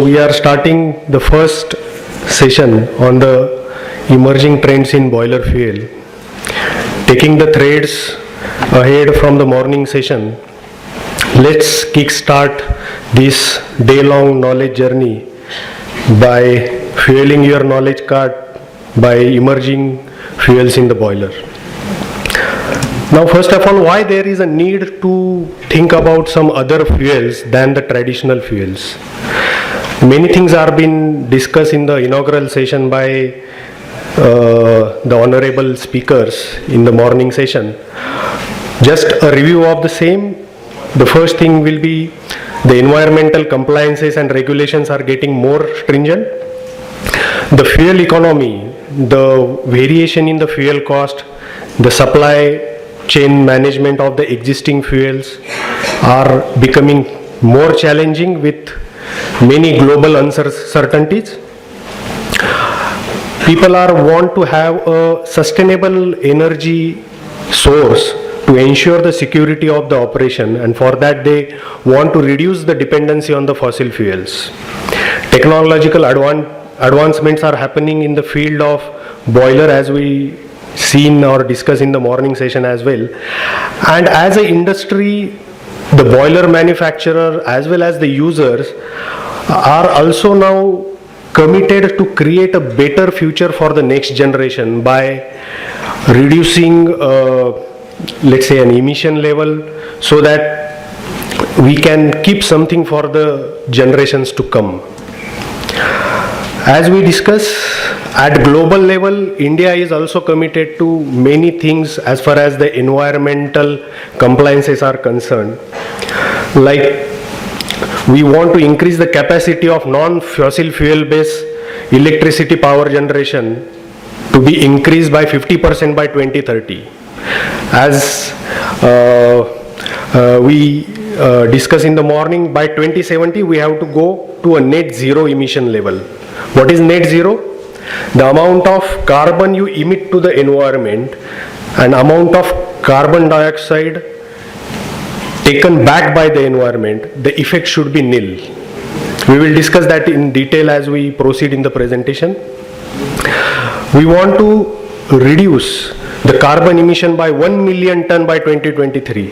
So we are starting the first session on the emerging trends in boiler fuel. Taking the threads ahead from the morning session, let's kickstart this day-long knowledge journey by fueling your knowledge card by emerging fuels in the boiler. Now, first of all, why there is a need to think about some other fuels than the traditional fuels? Many things are being discussed in the inaugural session by the honorable speakers in the morning session. Just a review of the same. The first thing will be the environmental compliances and regulations are getting more stringent. The fuel economy, the variation in the fuel cost, the supply chain management of the existing fuels are becoming more challenging with many global uncertainties. People want to have a sustainable energy source to ensure the security of the operation, and for that they want to reduce the dependency on the fossil fuels. Technological advancements are happening in the field of boiler, as we seen or discussed in the morning session as well. And as an industry, the boiler manufacturer as well as the users are also now committed to create a better future for the next generation by reducing let's say an emission level, so that we can keep something for the generations to come. As we discuss, at global level, India is also committed to many things as far as the environmental compliances are concerned. Like, we want to increase the capacity of non-fossil fuel based electricity power generation to be increased by 50% by 2030. As we discussed in the morning, by 2070 we have to go to a net zero emission level. What is net zero? The amount of carbon you emit to the environment and amount of carbon dioxide taken back by the environment, the effect should be nil. We will discuss that in detail as we proceed in the presentation. We want to reduce the carbon emission by 1 million ton by 2030.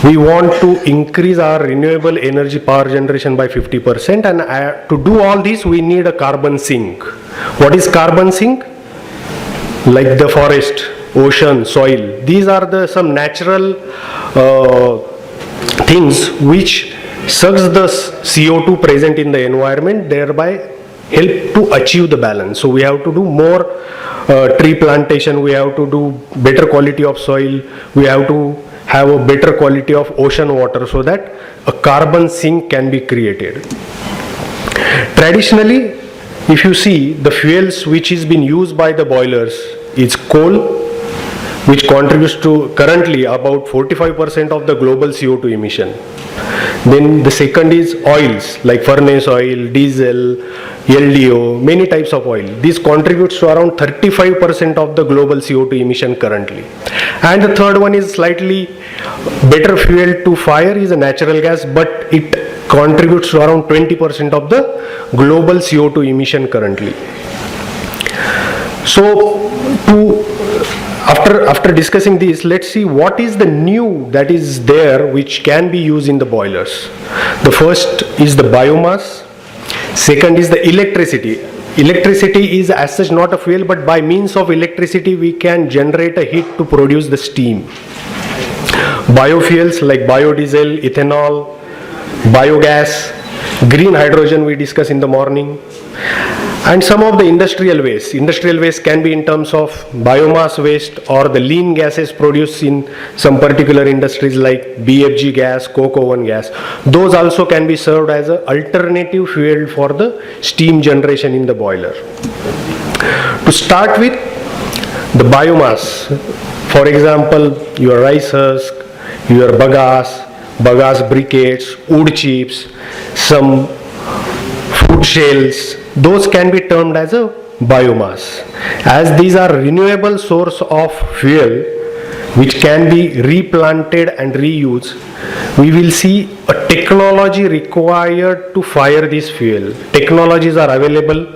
We want to increase our renewable energy power generation by 50%, and to do all this we need a carbon sink. What is carbon sink? Like the forest, ocean, soil. These are some natural things which sucks the CO2 present in the environment, thereby help to achieve the balance. So we have to do more tree plantation, we have to do better quality of soil, we have to have a better quality of ocean water, so that a carbon sink can be created. Traditionally, if you see, the fuels which is being used by the boilers is coal, which contributes to currently about 45% of the global CO2 emission. Then the second is oils like furnace oil, diesel, LDO, many types of oil. This contributes to around 35% of the global CO2 emission currently. And the third one is slightly better fuel to fire is a natural gas, but it contributes to around 20% of the global CO2 emission currently. So after discussing this, let's see what is the new that is there which can be used in the boilers. The first is the biomass. Second is the electricity. Electricity is as such not a fuel, but by means of electricity we can generate a heat to produce the steam. Biofuels like biodiesel, ethanol, biogas, green hydrogen we discussed in the morning. And some of the industrial waste. Industrial waste can be in terms of biomass waste or the lean gases produced in some particular industries like BFG gas, coke oven gas. Those also can be served as an alternative fuel for the steam generation in the boiler. To start with, the biomass. For example, your rice husk, your bagasse briquettes, wood chips, some food shells, those can be termed as a biomass, as these are renewable source of fuel which can be replanted and reused we will see a technology required to fire this fuel. Technologies are available.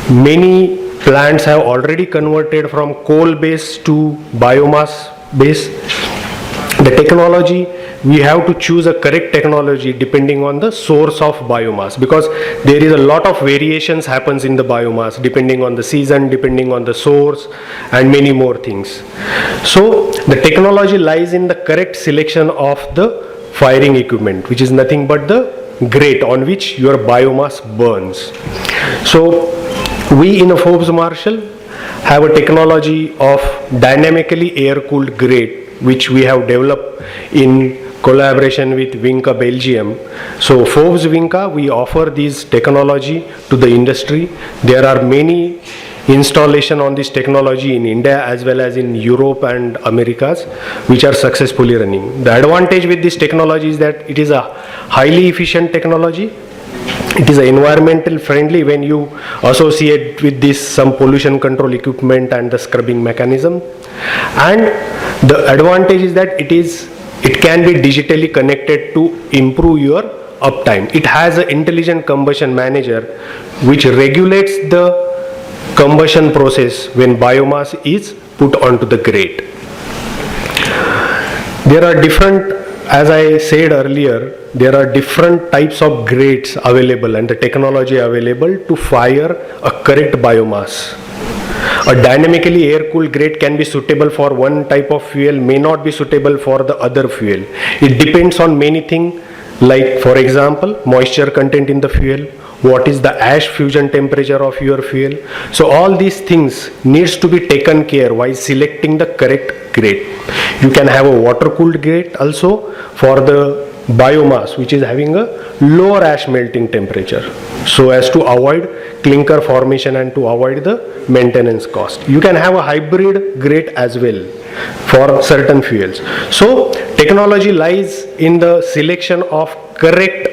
Many plants have already converted from coal base to biomass base. The technology, we have to choose a correct technology depending on the source of biomass, because there is a lot of variations happens in the biomass depending on the season, depending on the source, and many more things. So the technology lies in the correct selection of the firing equipment, which is nothing but the grate on which your biomass burns. So we in a Forbes Marshall have a technology of dynamically air-cooled grate, which we have developed in collaboration with Vinca Belgium. So Forbes Vinca, we offer this technology to the industry. There are many installation on this technology in India as well as in Europe and Americas, which are successfully running. The advantage with this technology is that it is a highly efficient technology. It is environmental friendly when you associate with this some pollution control equipment and the scrubbing mechanism. And the advantage is that it can be digitally connected to improve your uptime. It has an intelligent combustion manager which regulates the combustion process when biomass is put onto the grate. There are different, as I said earlier, there are different types of grates available and the technology available to fire a correct biomass. A dynamically air-cooled grate can be suitable for one type of fuel, may not be suitable for the other fuel. It depends on many things, like for example, moisture content in the fuel, what is the ash fusion temperature of your fuel. So all these things needs to be taken care while selecting the correct grate. You can have a water-cooled grate also for the biomass which is having a lower ash melting temperature, so as to avoid clinker formation and to avoid the maintenance cost. You can have a hybrid grate as well for certain fuels. So technology lies in the selection of correct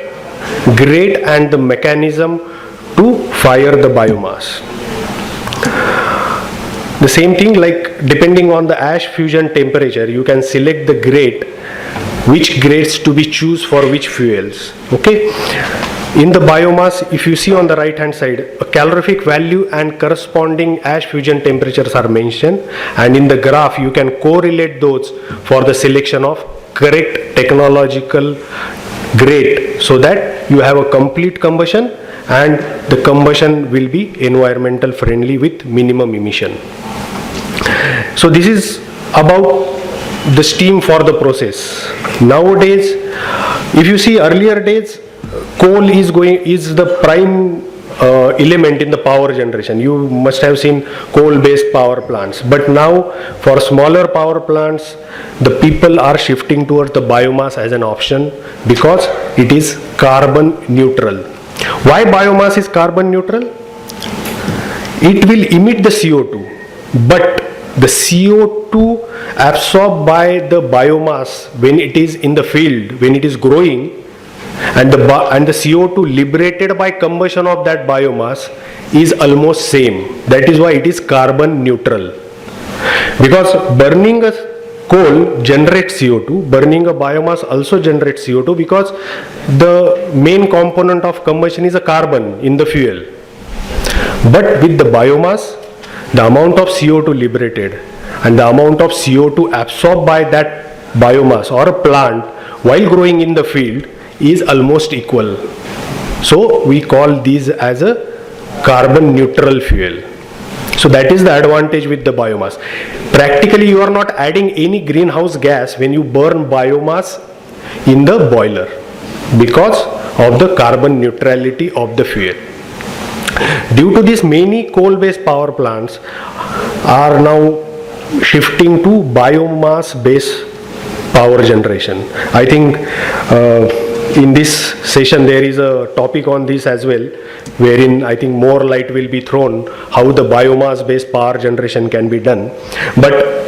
grate and the mechanism to fire the biomass. The same thing, like depending on the ash fusion temperature, you can select the grate, which grades to be choose for which fuels. Okay, in the biomass, if you see on the right hand side, a calorific value and corresponding ash fusion temperatures are mentioned, and in the graph you can correlate those for the selection of correct technological grade, so that you have a complete combustion and the combustion will be environmental friendly with minimum emission. So this is about the steam for the process. Nowadays, if you see earlier days, coal is the prime element in the power generation. You must have seen coal-based power plants. But now, for smaller power plants, the people are shifting towards the biomass as an option because it is carbon neutral. Why biomass is carbon neutral? It will emit the CO2, but the CO2 absorbed by the biomass when it is in the field, when it is growing, and the CO2 liberated by combustion of that biomass is almost same. That is why it is carbon neutral. Because burning a coal generates CO2, burning a biomass also generates CO2, because the main component of combustion is a carbon in the fuel. But with the biomass, the amount of CO2 liberated and the amount of CO2 absorbed by that biomass or a plant while growing in the field is almost equal. So we call these as a carbon neutral fuel. So that is the advantage with the biomass. Practically you are not adding any greenhouse gas when you burn biomass in the boiler because of the carbon neutrality of the fuel. Due to this, many coal-based power plants are now shifting to biomass-based power generation. I think in this session there is a topic on this as well, wherein I think more light will be thrown how the biomass-based power generation can be done. But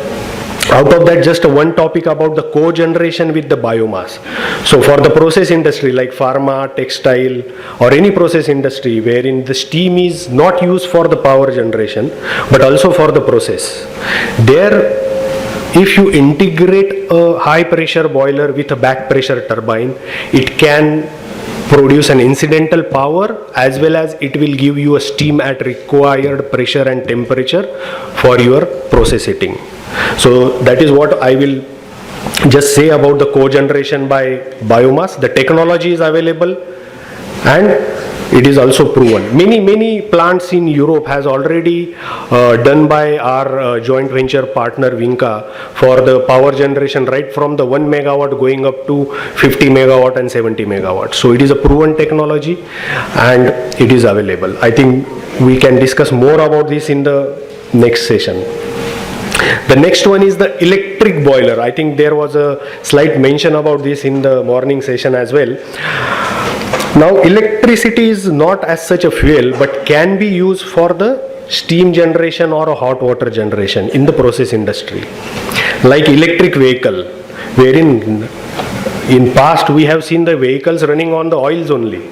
out of that, just one topic about the co-generation with the biomass. So for the process industry like pharma, textile, or any process industry wherein the steam is not used for the power generation but also for the process, there if you integrate a high pressure boiler with a back pressure turbine, it can produce an incidental power as well as it will give you a steam at required pressure and temperature for your process heating. So that is what I will just say about the cogeneration by biomass. The technology is available and it is also proven. Many plants in Europe has already done by our joint venture partner Vinca for the power generation, right from the 1 megawatt going up to 50 megawatt and 70 megawatt. So it is a proven technology and it is available. I think we can discuss more about this in the next session. The next one is the electric boiler. I think there was a slight mention about this in the morning session as well. Now electricity is not as such a fuel but can be used for the steam generation or a hot water generation in the process industry. Like electric vehicle, wherein in past we have seen the vehicles running on the oils only,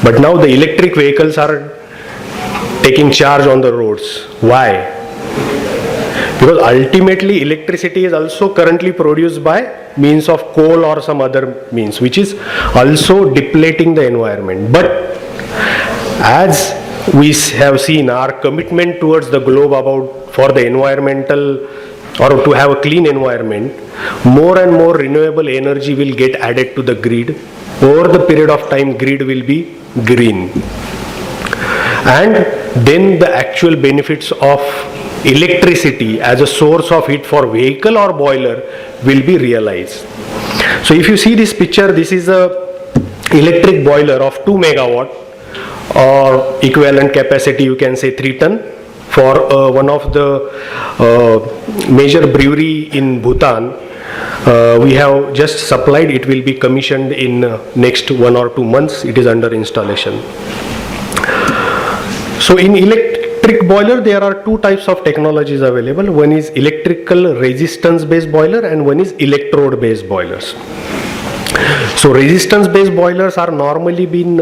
but now the electric vehicles are taking charge on the roads. Why? Because ultimately electricity is also currently produced by means of coal or some other means, which is also depleting the environment. But as we have seen our commitment towards the globe about for the environmental or to have a clean environment, more and more renewable energy will get added to the grid. Over the period of time, grid will be green. And then the actual benefits of electricity as a source of heat for vehicle or boiler will be realized. So if you see this picture, this is a electric boiler of 2 megawatt or equivalent capacity, you can say 3 ton, for one of the major brewery in Bhutan. We have just supplied. It will be commissioned in next 1 or 2 months. It is under installation. So in electric boiler there are two types of technologies available. One is electrical resistance based boiler and one is electrode based boilers. So resistance based boilers are normally been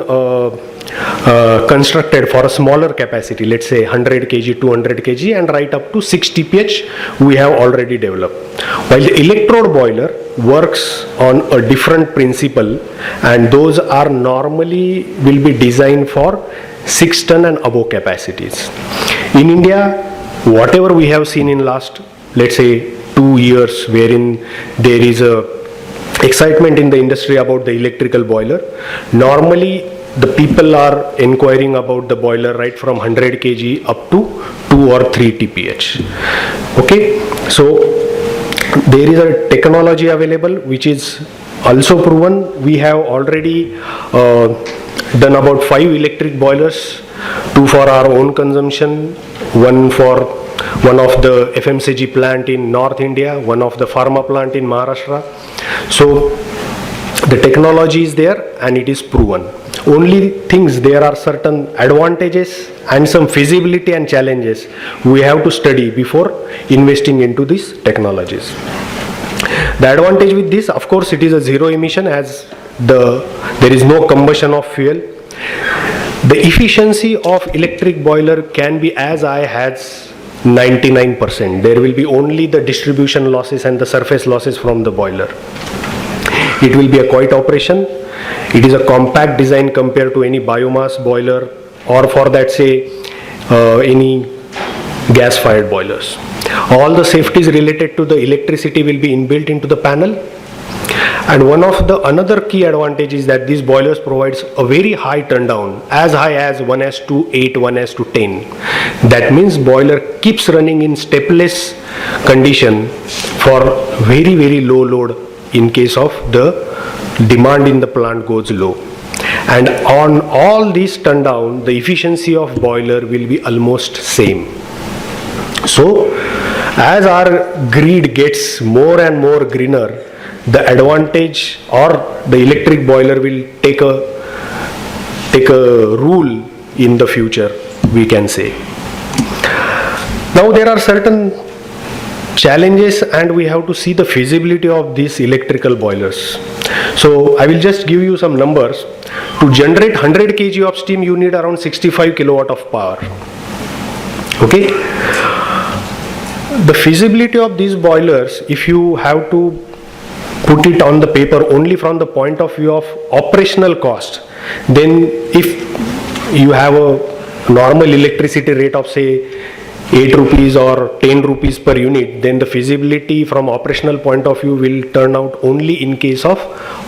constructed for a smaller capacity, let's say 100 kg, 200 kg and right up to 6 TPH we have already developed. While the electrode boiler works on a different principle and those are normally will be designed for 6 ton and above capacities. In India, whatever we have seen in last, let's say 2 years, wherein there is a excitement in the industry about the electrical boiler, normally the people are inquiring about the boiler right from 100 kg up to 2 or 3 TPH. Okay, so there is a technology available which is also proven. We have already done about 5 electric boilers, 2 for our own consumption, 1 for one of the FMCG plant in North India, 1 of the pharma plant in Maharashtra. So the technology is there and it is proven. Only things, there are certain advantages and some feasibility and challenges we have to study before investing into these technologies. The advantage with this, of course, it is a zero emission as there is no combustion of fuel. The efficiency of electric boiler can be as high as 99%. There will be only the distribution losses and the surface losses from the boiler. It will be a quiet operation. It is a compact design compared to any biomass boiler or for that say any gas fired boilers. All the safeties related to the electricity will be inbuilt into the panel. And one of the another key advantage is that these boilers provides a very high turndown, as high as 1:8, 1:10. That means boiler keeps running in stepless condition for very low load in case of the demand in the plant goes low. And on all these turndown, the efficiency of boiler will be almost same. So as our grid gets more and more greener, the advantage or the electric boiler will take a rule in the future, we can say. Now there are certain challenges and we have to see the feasibility of these electrical boilers. So I will just give you some numbers. To generate 100 kg of steam you need around 65 kilowatt of power. Okay. The feasibility of these boilers, if you have to put it on the paper only from the point of view of operational cost, then if you have a normal electricity rate of say 8 rupees or 10 rupees per unit, then the feasibility from operational point of view will turn out only in case of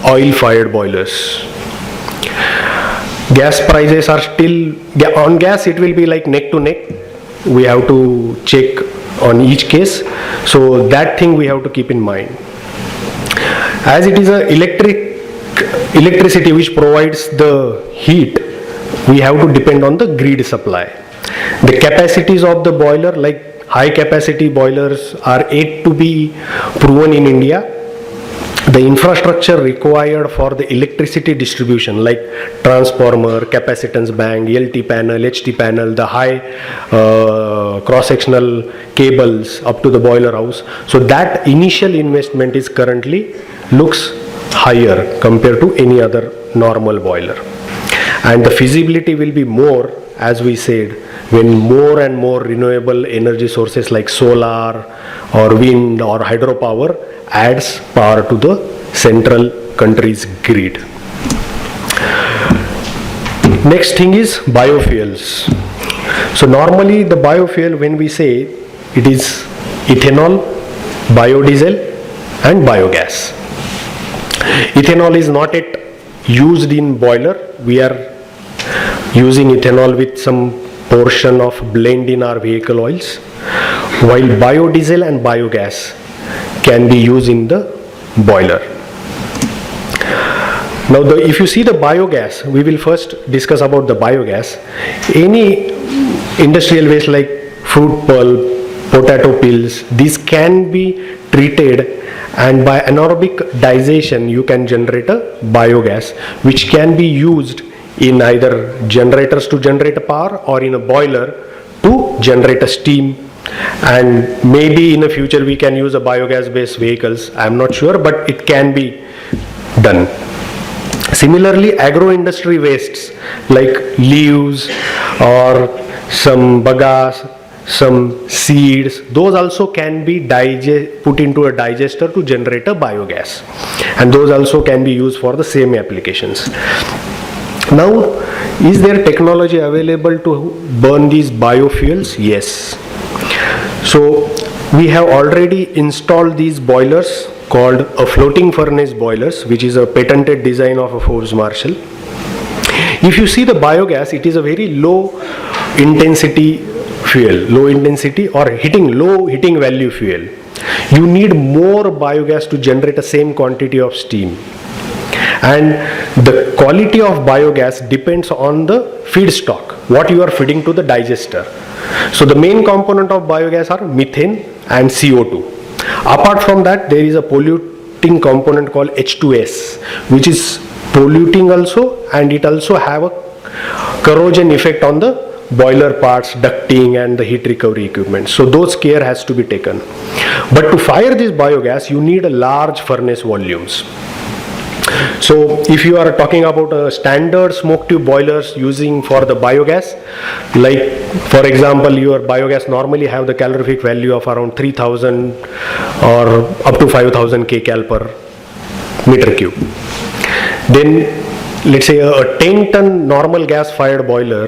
oil fired boilers. Gas prices are still, on gas it will be like neck to neck. We have to check on each case, so that thing we have to keep in mind. As it is a electricity which provides the heat, we have to depend on the grid supply. The capacities of the boiler, like high capacity boilers, are yet to be proven in India. The infrastructure required for the electricity distribution, like transformer, capacitance bank, LT panel, HT panel, the high cross-sectional cables up to the boiler house, so that initial investment is currently looks higher compared to any other normal boiler. And the feasibility will be more, as we said, when more and more renewable energy sources like solar or wind or hydropower adds power to the central country's grid. Next thing is biofuels. So normally the biofuel, when we say, it is ethanol, biodiesel and biogas. Ethanol is not yet used in boiler. We are using ethanol with some portion of blend in our vehicle oils, while biodiesel and biogas can be used in the boiler. Now if you see the biogas, we will first discuss about the biogas. Any industrial waste like fruit pulp, potato peels, these can be treated, and by anaerobic digestion you can generate a biogas which can be used in either generators to generate a power or in a boiler to generate a steam, and maybe in the future we can use a biogas based vehicles. I am not sure, but it can be done. Similarly, agro industry wastes like leaves or some bagasse, some seeds, those also can be put into a digester to generate a biogas, and those also can be used for the same applications. Now, is there technology available to burn these biofuels? Yes. So we have already installed these boilers called a floating furnace boilers, which is a patented design of a Forbes Marshall. If you see the biogas, it is a very low intensity fuel, low intensity or low heating value fuel. You need more biogas to generate the same quantity of steam. And the quality of biogas depends on the feedstock, what you are feeding to the digester. So the main component of biogas are methane and CO2. Apart from that, there is a polluting component called H2S, which is polluting also, and it also have a corrosion effect on the boiler parts, ducting and the heat recovery equipment. So those care has to be taken. But to fire this biogas, you need a large furnace volumes. So if you are talking about a standard smoke tube boilers using for the biogas, like for example your biogas normally have the calorific value of around 3000 or up to 5000 kcal per meter cube. Then let's say a 10 ton normal gas fired boiler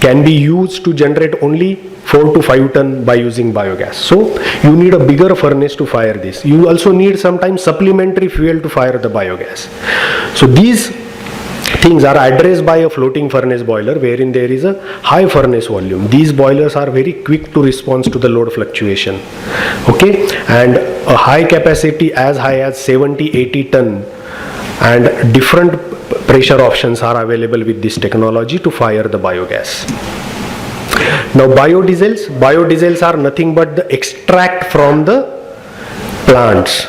can be used to generate only 4 to 5 ton by using biogas. So you need a bigger furnace to fire this. You also need sometimes supplementary fuel to fire the biogas. So these things are addressed by a floating furnace boiler wherein there is a high furnace volume. These boilers are very quick to respond to the load fluctuation. Okay, and a high capacity as high as 70-80 ton, and different pressure options are available with this technology to fire the biogas. Now biodiesels are nothing but the extract from the plants,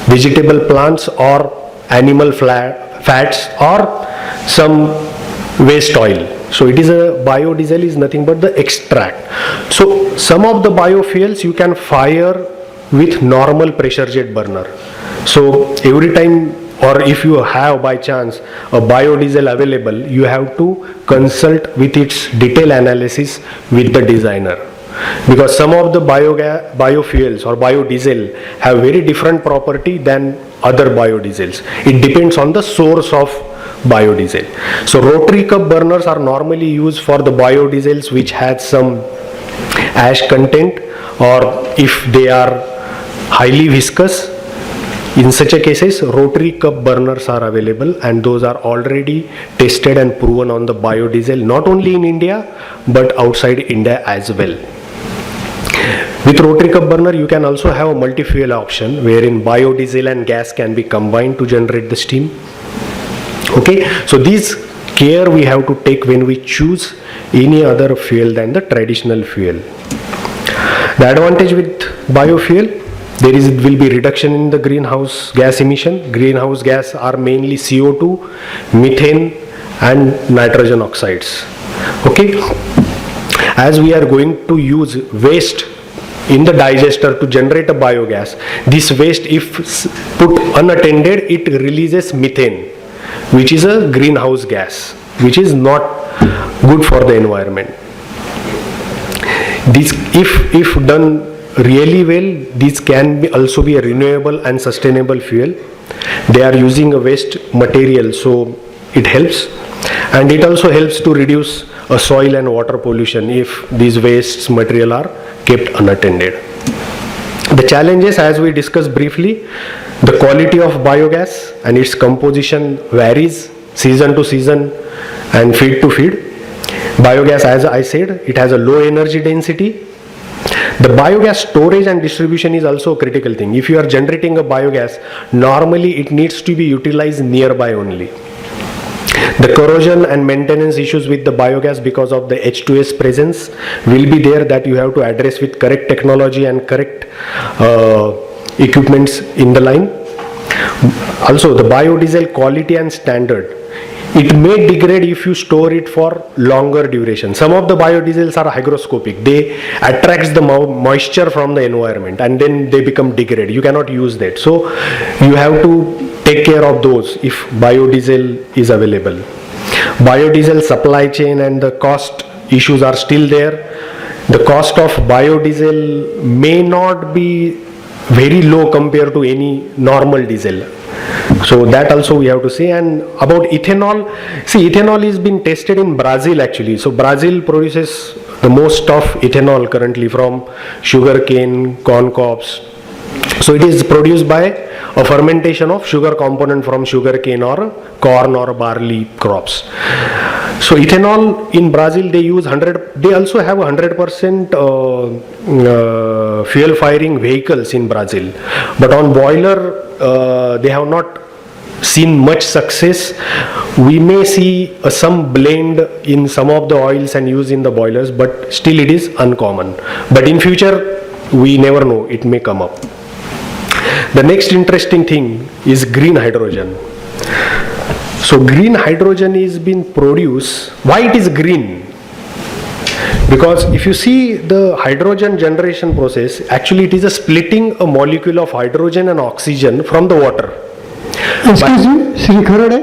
vegetable plants or animal fats or some waste oil. So it is a biodiesel is nothing but the extract. So some of the biofuels you can fire with normal pressure jet burner. So every time, or if you have by chance a biodiesel available, you have to consult with its detailed analysis with the designer. because some of the biofuels or biodiesel have very different property than other biodiesels. It depends on the source of biodiesel. So rotary cup burners are normally used for the biodiesels which has some ash content, or if they are highly viscous. In such a cases, rotary cup burners are available, and those are already tested and proven on the biodiesel, not only in India but outside India as well. With rotary cup burner, you can also have a multi-fuel option wherein biodiesel and gas can be combined to generate the steam. Okay, so this care we have to take when we choose any other fuel than the traditional fuel. The advantage with biofuel, will be reduction in the greenhouse gas emission. Greenhouse gas are mainly CO2, methane and nitrogen oxides. Okay, as we are going to use waste in the digester to generate a biogas, this waste if put unattended, it releases methane, which is a greenhouse gas, which is not good for the environment. This if done really well, this can also be a renewable and sustainable fuel. They are using a waste material, so it helps, and it also helps to reduce soil and water pollution if these waste material are kept unattended. The challenges, as we discussed briefly, the quality of biogas and its composition varies season to season and feed to feed. Biogas, as I said, it has a low energy density. The biogas storage and distribution is also a critical thing. If you are generating a biogas, normally it needs to be utilized nearby only. The corrosion and maintenance issues with the biogas because of the H2S presence will be there, that you have to address with correct technology and correct equipments in the line. Also, the biodiesel quality and standard, it may degrade if you store it for longer duration. Some of the biodiesels are hygroscopic. They attracts the moisture from the environment and then they become degraded. You cannot use that. So you have to take care of those if biodiesel is available. Biodiesel supply chain and the cost issues are still there. The cost of biodiesel may not be very low compared to any normal diesel. So that also we have to say. And about ethanol, see, ethanol is being tested in Brazil actually. So Brazil produces the most of ethanol currently from sugarcane, corn cobs. So it is produced by a fermentation of sugar component from sugarcane or corn or barley crops. So ethanol in Brazil, they use 100, they also have 100% fuel firing vehicles in Brazil. But on boiler, they have not seen much success. We may see some blend in some of the oils and use in the boilers, but still it is uncommon. But in future, we never know, it may come up. The next interesting thing is green hydrogen. So green hydrogen is being produced. Why it is green? Because if you see the hydrogen generation process, actually it is a splitting a molecule of hydrogen and oxygen from the water. Excuse me, Sri Kharade,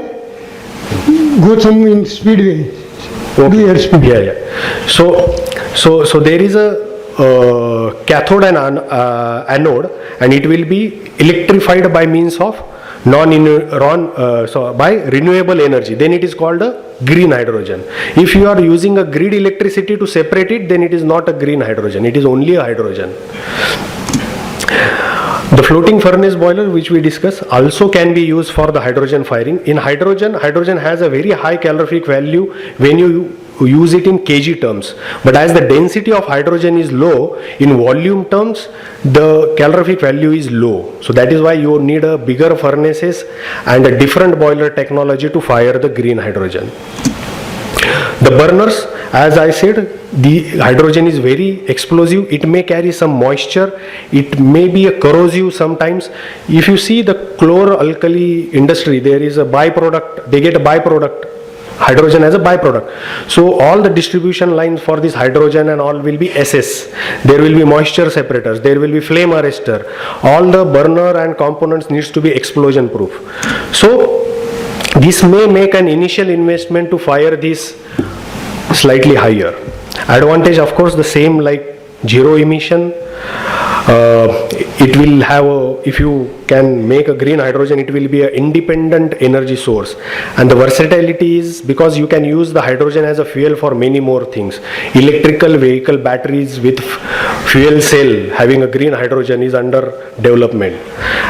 go some in speedway. Okay. Air speed. Yeah. So there is a cathode and anode, and it will be electrified by means of by renewable energy. Then it is called a green hydrogen. If you are using a grid electricity to separate it, then it is not a green hydrogen. It is only a hydrogen. The floating furnace boiler, which we discuss, also can be used for the hydrogen firing. In hydrogen has a very high calorific value when you use it in kg terms. But as the density of hydrogen is low, in volume terms, the calorific value is low. So that is why you need a bigger furnaces and a different boiler technology to fire the green hydrogen. The burners, as I said, the hydrogen is very explosive. It may carry some moisture. It may be a corrosive sometimes. If you see the chlor-alkali industry, there is a byproduct. They get a byproduct, hydrogen as a byproduct. So all the distribution lines for this hydrogen and all will be SS. There will be moisture separators. There will be flame arrestor. All the burner and components needs to be explosion proof. So this may make an initial investment to fire this slightly higher. Advantage, of course, the same like zero emission. It will have if you can make a green hydrogen, it will be an independent energy source, and the versatility is because you can use the hydrogen as a fuel for many more things. Electrical vehicle batteries with fuel cell having a green hydrogen is under development.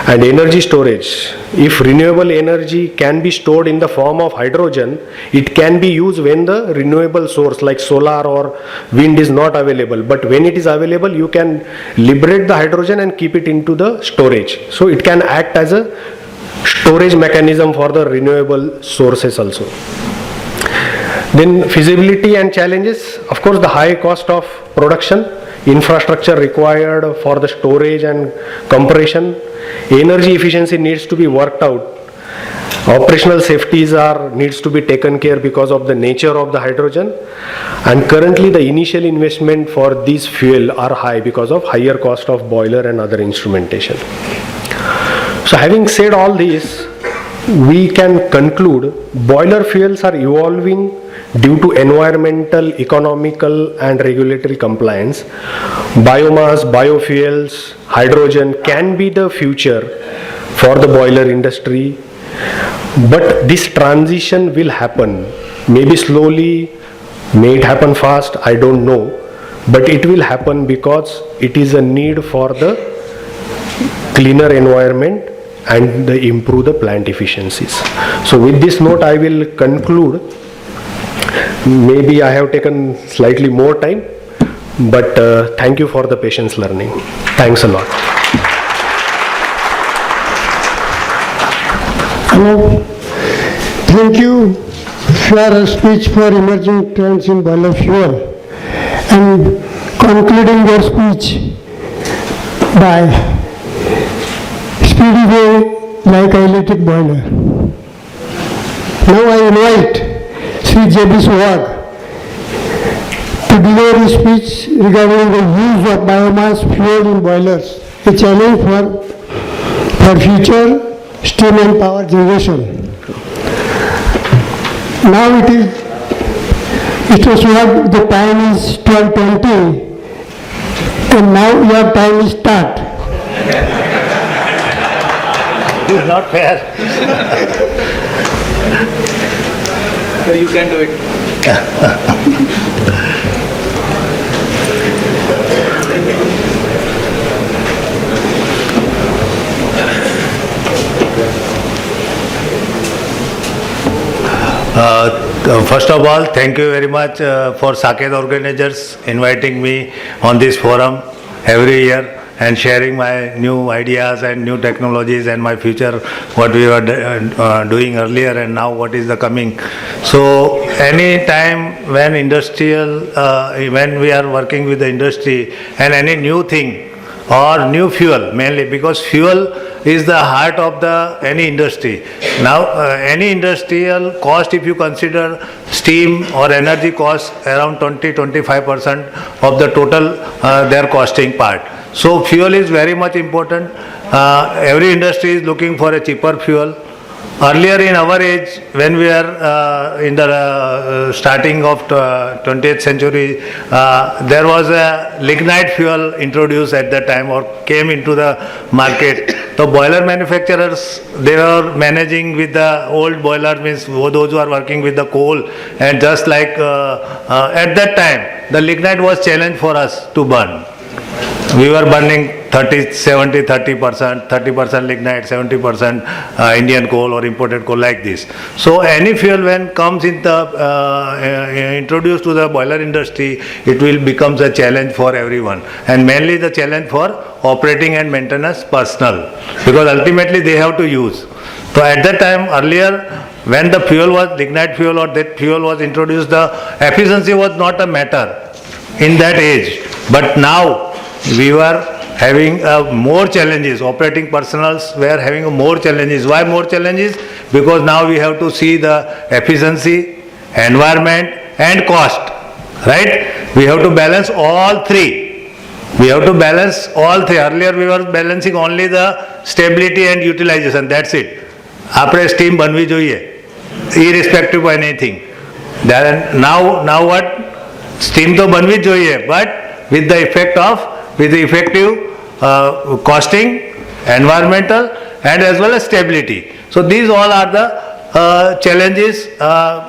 And energy storage, if renewable energy can be stored in the form of hydrogen, it can be used when the renewable source like solar or wind is not available, but when it is available you can liberate the hydrogen and keep it into the storage, so it can act as a storage mechanism for the renewable sources also. Then feasibility and challenges, of course the high cost of production, infrastructure required for the storage and compression, energy efficiency needs to be worked out, operational safeties needs to be taken care because of the nature of the hydrogen, and currently the initial investment for this fuel are high because of higher cost of boiler and other instrumentation. So having said all this, we can conclude boiler fuels are evolving due to environmental, economical and regulatory compliance. Biomass, biofuels, hydrogen can be the future for the boiler industry, but this transition will happen, maybe slowly, may it happen fast, I don't know, but it will happen because it is a need for the cleaner environment and improve the plant efficiencies. So with this note I will conclude. Maybe I have taken slightly more time, but thank you for the patience learning. Thanks a lot. Hello. Thank you for a speech for emerging trends in boiler fuel, and concluding your speech by speedy way like electric boiler. Now I invite Sri J.B. Suhag to deliver his speech regarding the use of biomass fuel in boilers, a challenge for future steam and power generation. Now it is, Mr. Suhag, the time is 12:20 and now your time is start. This is not fair. So you can do it. First of all, thank you very much for Saket organizers inviting me on this forum every year and sharing my new ideas and new technologies and my future, what we were doing earlier and now what is the coming. So any time when when we are working with the industry and any new thing or new fuel, mainly because fuel is the heart of any industry. Now any industrial cost, if you consider steam or energy cost, around 20-25% of the total their costing part. So fuel is very much important. Every industry is looking for a cheaper fuel. Earlier in our age, when we are in the starting of 20th century, there was a lignite fuel introduced at that time or came into the market. So boiler manufacturers, they were managing with the old boiler, means those who are working with the coal, and just like at that time, the lignite was challenge for us to burn. We were burning 30% lignite, 70% Indian coal or imported coal, like this. So any fuel when comes in introduced to the boiler industry, it will becomes a challenge for everyone, and mainly the challenge for operating and maintenance personnel, because ultimately they have to use. So at that time earlier, when the fuel was lignite fuel or that fuel was introduced, the efficiency was not a matter in that age. But now we were having more challenges. Operating personnels were having more challenges. Why more challenges? Because now we have to see the efficiency, environment and cost. Right? We have to balance all three. We have to balance all three. Earlier we were balancing only the stability and utilization. That's it. આપણે steam બનવી જોઈએ, irrespective of anything. Now what? Steam તો બનવી જ જોઈએ, but with the effective costing, environmental, and as well as stability. So these all are the challenges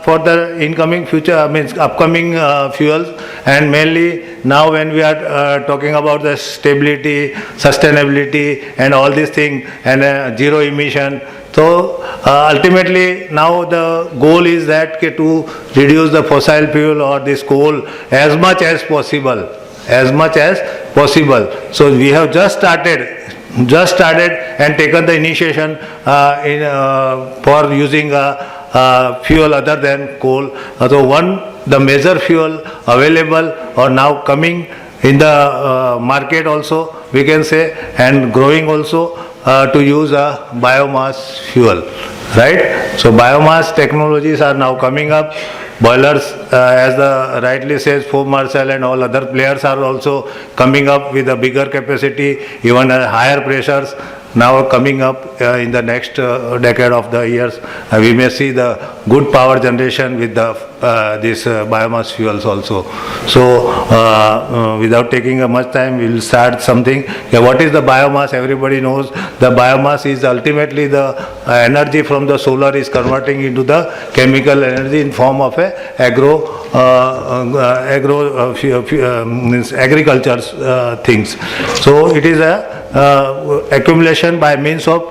for the incoming future, means upcoming fuels, and mainly now when we are talking about the stability, sustainability, and all these things, and zero emission. So ultimately now the goal is that to reduce the fossil fuel or this coal as much as possible, So we have just started and taken the initiation for using fuel other than coal. So the major fuel available or now coming in the market also, we can say, and growing also, to use a biomass fuel, right? So biomass technologies are now coming up. Boilers, as the rightly says, foamers and all other players are also coming up with a bigger capacity, even higher pressures now coming up in the next decade of the years. We may see the good power generation with these biomass fuels also. So without taking much time, we will start something. What is the biomass? Everybody knows the biomass is ultimately the energy from the solar is converting into the chemical energy in form of a agriculture things. So it is a accumulation by means of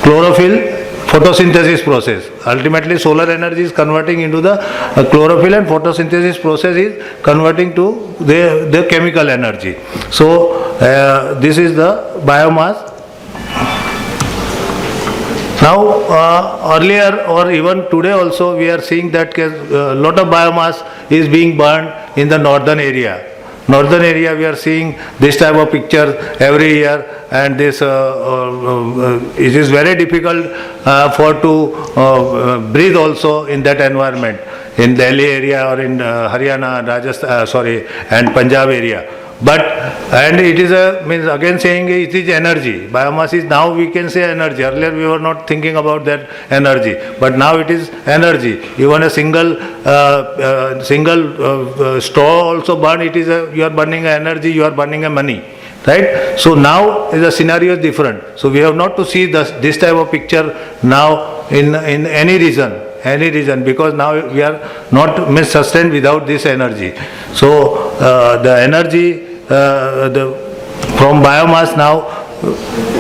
chlorophyll photosynthesis process. Ultimately solar energy is converting into the chlorophyll, and photosynthesis process is converting to the chemical energy. So this is the biomass. Now earlier or even today also we are seeing that a lot of biomass is being burned in the northern area. We are seeing this type of picture every year, and this it is very difficult to breathe also in that environment in Delhi area or in Haryana, Rajasthan, and Punjab area. But it is means again saying it is energy. Biomass is now we can say energy. Earlier we were not thinking about that energy, but now it is energy. Even a single straw also burn. It is you are burning energy. You are burning a money, right? So now the scenario is different. So we have not to see this type of picture now in any region, because now we are not sustained without this energy. So the energy from biomass now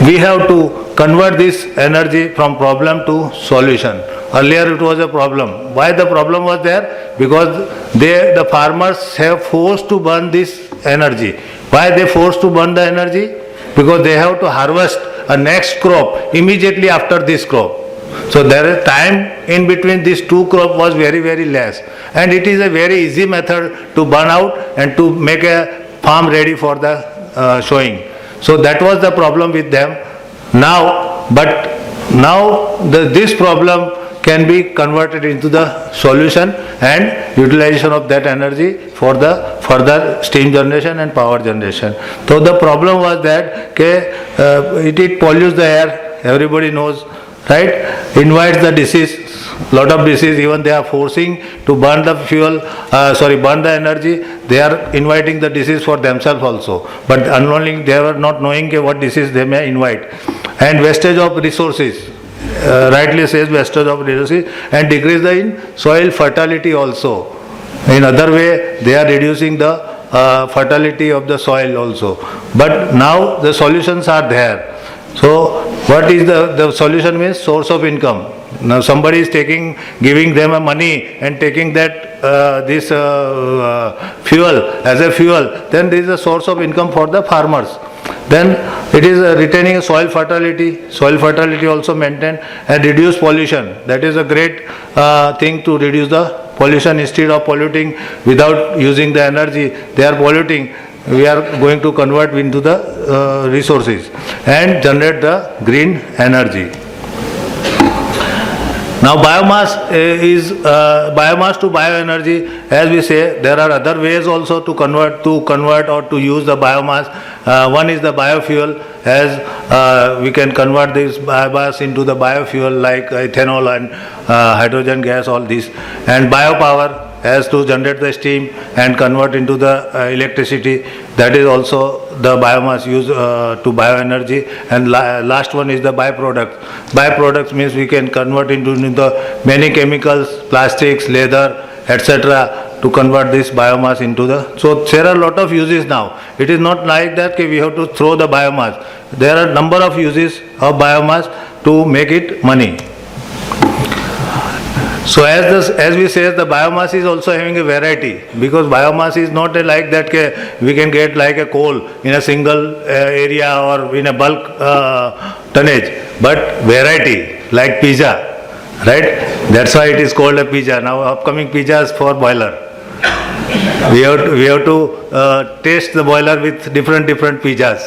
we have to convert this energy from problem to solution. Earlier it was a problem. Why the problem was there? Because the farmers have forced to burn this energy. Why they forced to burn the energy? Because they have to harvest a next crop immediately after this crop. So there is time in between these two crops was very, very less, and it is a very easy method to burn out and to make a farm ready for the sowing. So that was the problem with them. Now this problem can be converted into the solution and utilization of that energy for the further steam generation and power generation. So the problem was that it pollutes the air. Everybody knows, right? Invites the disease, lot of disease. Even they are forcing to burn the burn the energy. They are inviting the disease for themselves also, but unknowingly they are not knowing what disease they may invite. And wastage of resources, rightly says wastage of resources, and decrease in soil fertility also. In other way they are reducing the fertility of the soil also. But now the solutions are there. So what is the solution? Means source of income. Now somebody is giving them a money and taking that fuel as a fuel, then there is a source of income for the farmers. Then it is retaining soil fertility also maintained, and reduce pollution. That is a great thing to reduce the pollution. Instead of polluting without using the energy, they are polluting. We are going to convert into the resources and generate the green energy. Now biomass is biomass to bioenergy. As we say, there are other ways also to convert or to use the biomass. One is the biofuel, as we can convert this biomass into the biofuel like ethanol and hydrogen gas, all these, and biopower. as to generate the steam and convert into the electricity. That is also the biomass used to bioenergy. And last one is the byproduct. Byproducts means we can convert into the many chemicals, plastics, leather, etc. to convert this biomass into the. So there are a lot of uses now. It is not like that we have to throw the biomass. There are number of uses of biomass to make it money. So as we say, the biomass is also having a variety, because biomass is not like that we can get like a coal in a single area or in a bulk tonnage, but variety like pizza, right? That's why it is called a pizza. Now upcoming pizzas for boiler. We have to taste the boiler with different pizzas,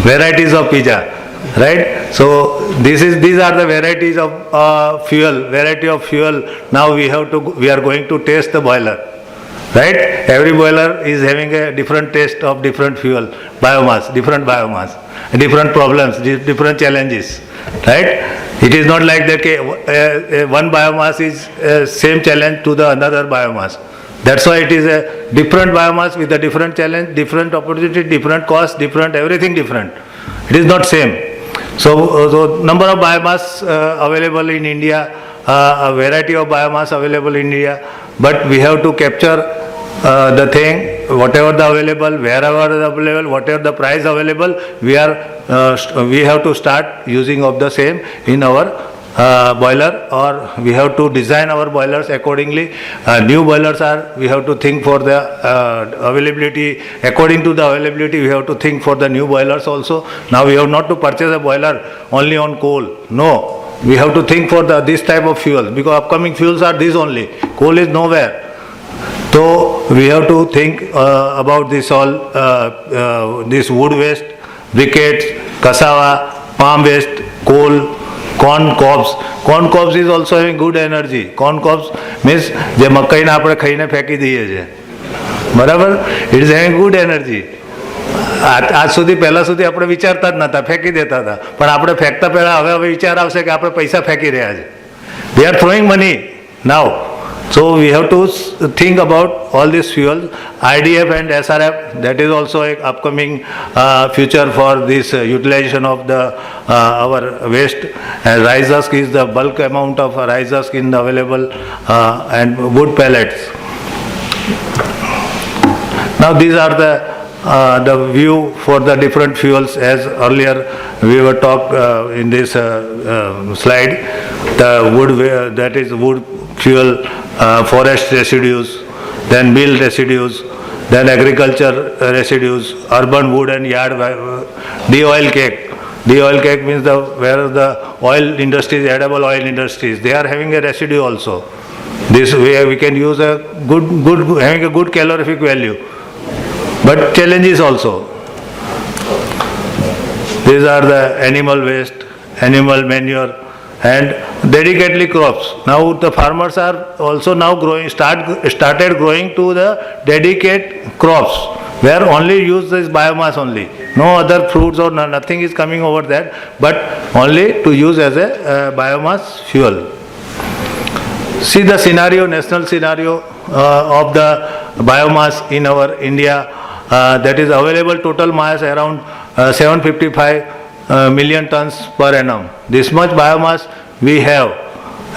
varieties of pizza. Right, so these are the varieties of fuel. Variety of fuel. Now we are going to taste the boiler. Right, every boiler is having a different taste of different fuel, biomass, different problems, different challenges. Right, it is not like that one biomass is same challenge to the another biomass. That's why it is a different biomass with a different challenge, different opportunity, different cost, different everything different. It is not same. So number of biomass available in India, a variety of biomass available in India, but we have to capture the thing, whatever the available, wherever the available, whatever the price available, we have to start using of the same in our boiler, or we have to design our boilers accordingly. New boilers we have to think for the availability. According to the availability, we have to think for the new boilers also. Now we have not to purchase a boiler only on coal. No, we have to think for this type of fuel, because upcoming fuels are these only. Coal is nowhere. So we have to think about this all, this wood waste, briquettes, cassava, palm waste, coal, corn cobs. Corn cobs is also having good energy. Corn cobs means જે મકાઈને આપણે ખાઈને ફેંકી દઈએ છે, બરાબર, it is having good energy. આજ સુધી પહેલાં સુધી આપણે વિચારતા જ નહોતા, ફેંકી દેતા હતા, પણ આપણે ફેંકતા પહેલાં હવે વિચાર આવશે કે આપણે પૈસા ફેંકી રહ્યા છે. We are throwing money now. So we have to think about all these fuels. IDF and SRF, that is also an upcoming future for this utilization of our waste. And rice husk is the bulk amount of rice husk in the available, and wood pellets. Now these are the view for the different fuels, as earlier we were talked in this slide. The wood, that is wood fuel, forest residues, then mill residues, then agriculture residues, urban wood and yard de-oil cake. De-oil cake means where the oil industries, edible oil industries, they are having a residue also. This way we can use a having a good calorific value, but challenges also. These are the animal waste, animal manure, and dedicatedly crops. Now the farmers are also now started growing to the dedicated crops, where only use this biomass only. No other fruits or nothing is coming over that, but only to use as a biomass fuel. See the scenario, national scenario of the biomass in our India. That is available total mass around 755 million tons per annum. This much biomass we have,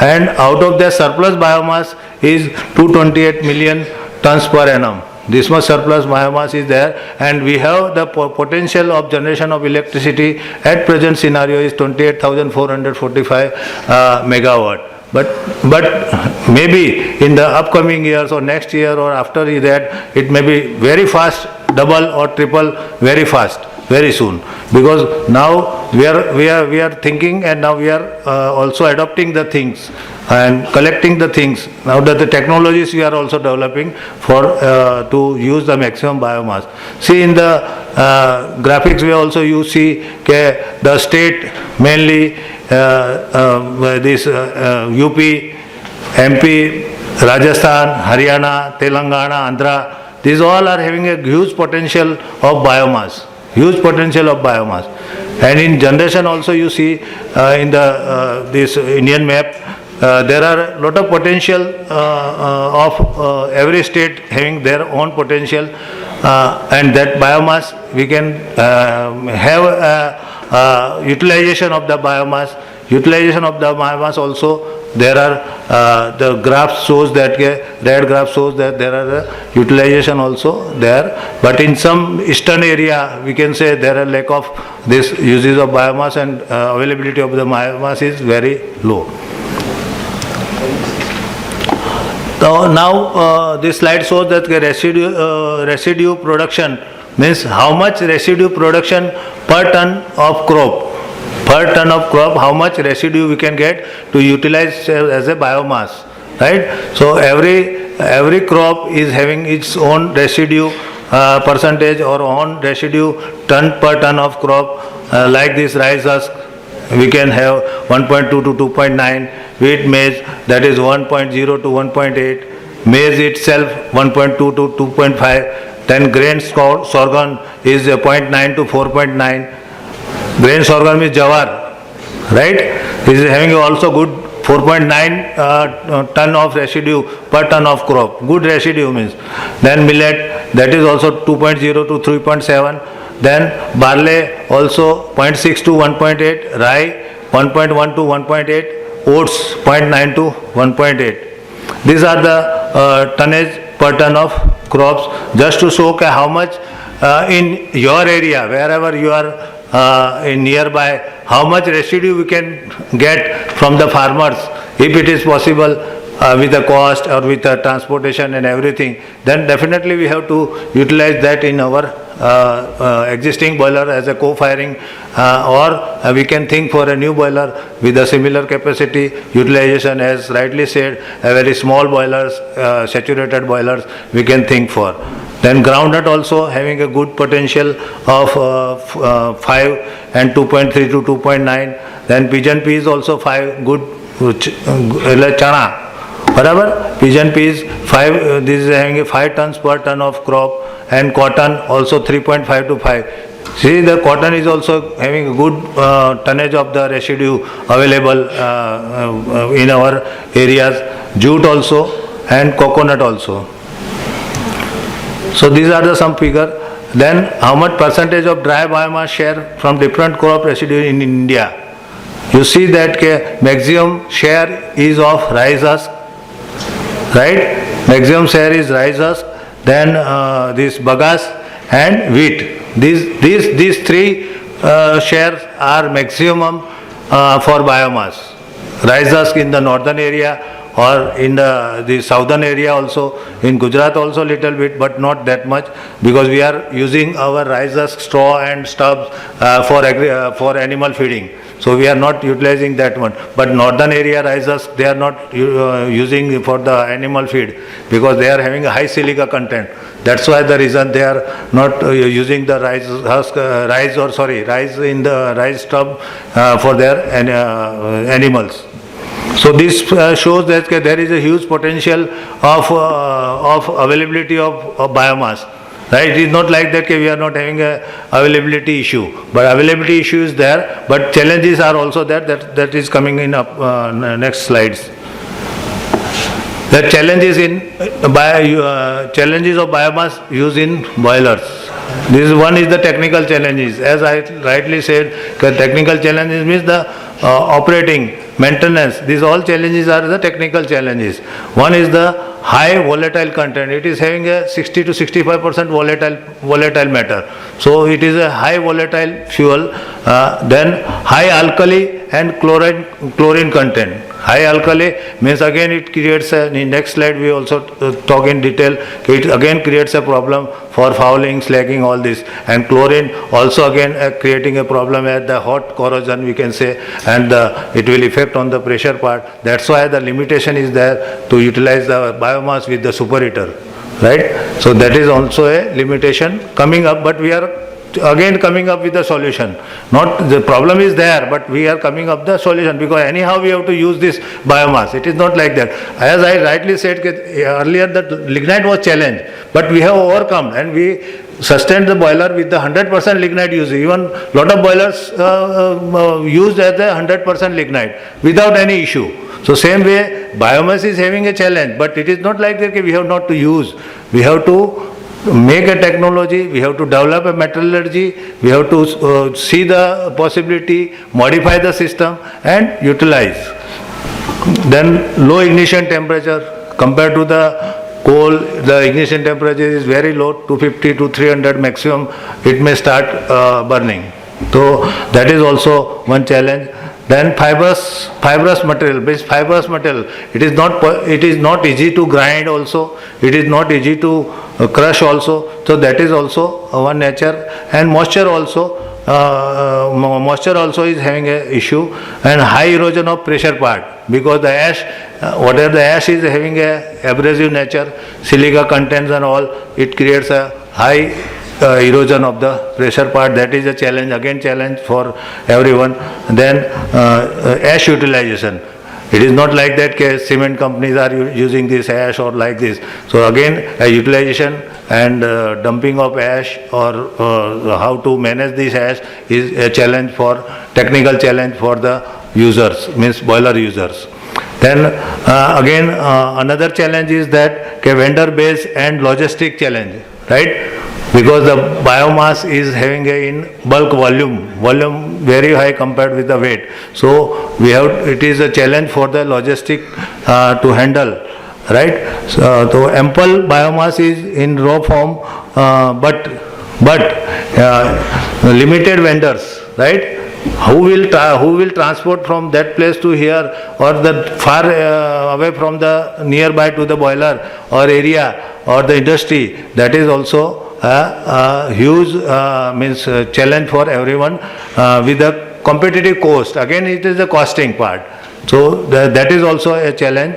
and out of the surplus biomass is 228 million tons per annum. This much surplus biomass is there, and we have the potential of generation of electricity at present scenario is 28,445 megawatt. But maybe in the upcoming years or next year or after that, it may be very fast, double or triple very fast, very soon, because now we are thinking, and now we are also adopting the things and collecting the things. Now that the technologies we are also developing for to use the maximum biomass. See in the graphics we also you see the state mainly this UP, MP, Rajasthan, Haryana, Telangana, Andhra, these all are having a huge potential of biomass. Huge potential of biomass. And in generation also you see in the this Indian map, there are a lot of potential of every state having their own potential, and that biomass we can have utilization of the biomass. Utilization of the biomass also, there are the graph shows that red graph shows that there are utilization also there, but in some eastern area we can say there are lack of this uses of biomass, and availability of the biomass is very low. So now this slide shows that the residue production means how much residue production per ton of crop. Per ton of crop, how much residue we can get to utilize as a biomass, right? So every crop is having its own residue percentage or own residue ton per ton of crop. Like this rice husk, we can have 1.2 to 2.9. Wheat maize, that is 1.0 to 1.8. Maize itself 1.2 to 2.5. Then grain sorghum is 0.9 to 4.9. Grain sorghum is jawar, right? This is having also good 4.9 ton of residue per ton of crop. Good residue means. Then millet, that is also 2.0 to 3.7. Then barley also 0.6 to 1.8. Rye 1.1 to 1.8. Oats 0.9 to 1.8. These are the tonnage per ton of crops, just to show how much in your area, wherever you are in nearby, how much residue we can get from the farmers, if it is possible with the cost or with the transportation and everything, then definitely we have to utilize that in our existing boiler as a co-firing, or we can think for a new boiler with a similar capacity utilization, as rightly said, a very small boilers, saturated boilers we can think for. Then groundnut also having a good potential of 5 and 2.3 to 2.9. Then pigeon peas also 5, good chana. Whatever, pigeon peas 5, this is having 5 tons per ton of crop, and cotton also 3.5 to 5. See, the cotton is also having a good tonnage of the residue available in our areas. Jute also, and coconut also. So these are the some figure. Then how much percentage of dry biomass share from different crop residue in India? You see that maximum share is of rice husk, right? Maximum share is rice husk. Then this bagasse and wheat. These three shares are maximum for biomass. Rice husk in the northern area, or in the southern area also, in Gujarat also little bit, but not that much, because we are using our rice husk, straw and stubs for animal feeding. So we are not utilizing that one. But northern area rice husk, they are not using for the animal feed, because they are having a high silica content. That's why the reason they are not using the rice husk, rice in the rice stub for their animals. So this shows that there is a huge potential of availability of biomass. Right? It is not like that we are not having a availability issue, but availability issue is there. But challenges are also there. That is coming in up next slides. The challenges challenges of biomass used in boilers. This one is the technical challenges. As I rightly said, technical challenges means the operating, maintenance. These all challenges are the technical challenges. One is the high volatile content. It is having a 60 to 65% volatile matter. So it is a high volatile fuel. Then high alkali and chlorine content. High alkali means again it creates in the next slide we also talk in detail. It again creates a problem for fouling, slagging, all this. And chlorine also again creating a problem at the hot corrosion we can say, and it will affect on the pressure part. That's why the limitation is there to utilize the biomass with the superheater, right? So that is also a limitation coming up, but we are again coming up with a solution. Not the problem is there, but we are coming up the solution, because anyhow we have to use this biomass. It is not like that. As I rightly said earlier, that lignite was challenge, but we have overcome, and we sustain the boiler with the 100% lignite use. Even lot of boilers used as a 100% lignite without any issue. So same way, biomass is having a challenge, but it is not like that we have not to use. We have to make a technology, we have to develop a metallurgy, we have to see the possibility, modify the system and utilize. Then low ignition temperature compared to the coal, the ignition temperature is very low, 250 to 300 maximum, it may start burning. So that is also one challenge. Then fibrous material, it is not easy to grind also, it is not easy to crush also, so that is also one nature. And moisture also is having a issue, and high erosion of pressure part, because the ash, whatever the ash is having a abrasive nature, silica contents and all, it creates a high erosion of the pressure part. That is a challenge, again challenge for everyone. Then ash utilization. It is not like that cement companies are using this ash or like this. So again, utilization and dumping of ash or how to manage this ash is a challenge technical challenge for the users, means boiler users. Then again another challenge is that vendor base and logistic challenge, right? Because the biomass is having a in bulk volume very high compared with the weight. So it is a challenge for the logistic to handle, right? So ample biomass is in raw form, but limited vendors, right? Who will transport from that place to here, or the far away from the nearby to the boiler or area or the industry? That is also a huge challenge for everyone with a competitive cost. Again, it is the costing part. So that is also a challenge.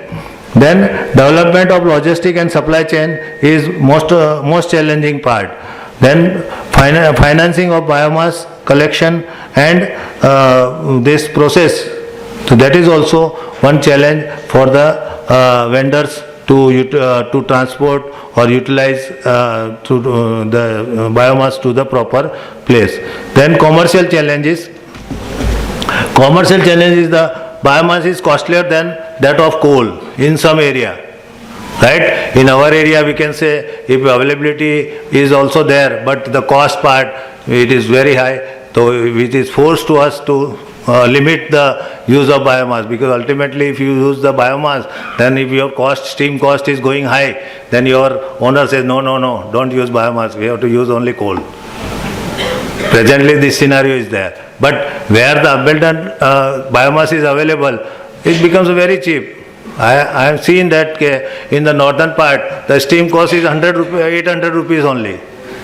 Then development of logistic and supply chain is most challenging part. Then financing of biomass collection and this process. So that is also one challenge for the vendors to transport or utilize the biomass to the proper place. Then commercial challenges. Commercial challenge is the biomass is costlier than that of coal in some area. Right? In our area we can say if availability is also there, but the cost part, it is very high, so it is forced to us to limit the use of biomass, because ultimately if you use the biomass, then if your steam cost is going high, then your owner says no, don't use biomass, we have to use only coal. Presently this scenario is there, but where the abundant biomass is available, it becomes very cheap. I have seen that in the northern part, the steam cost is 800 rupees only.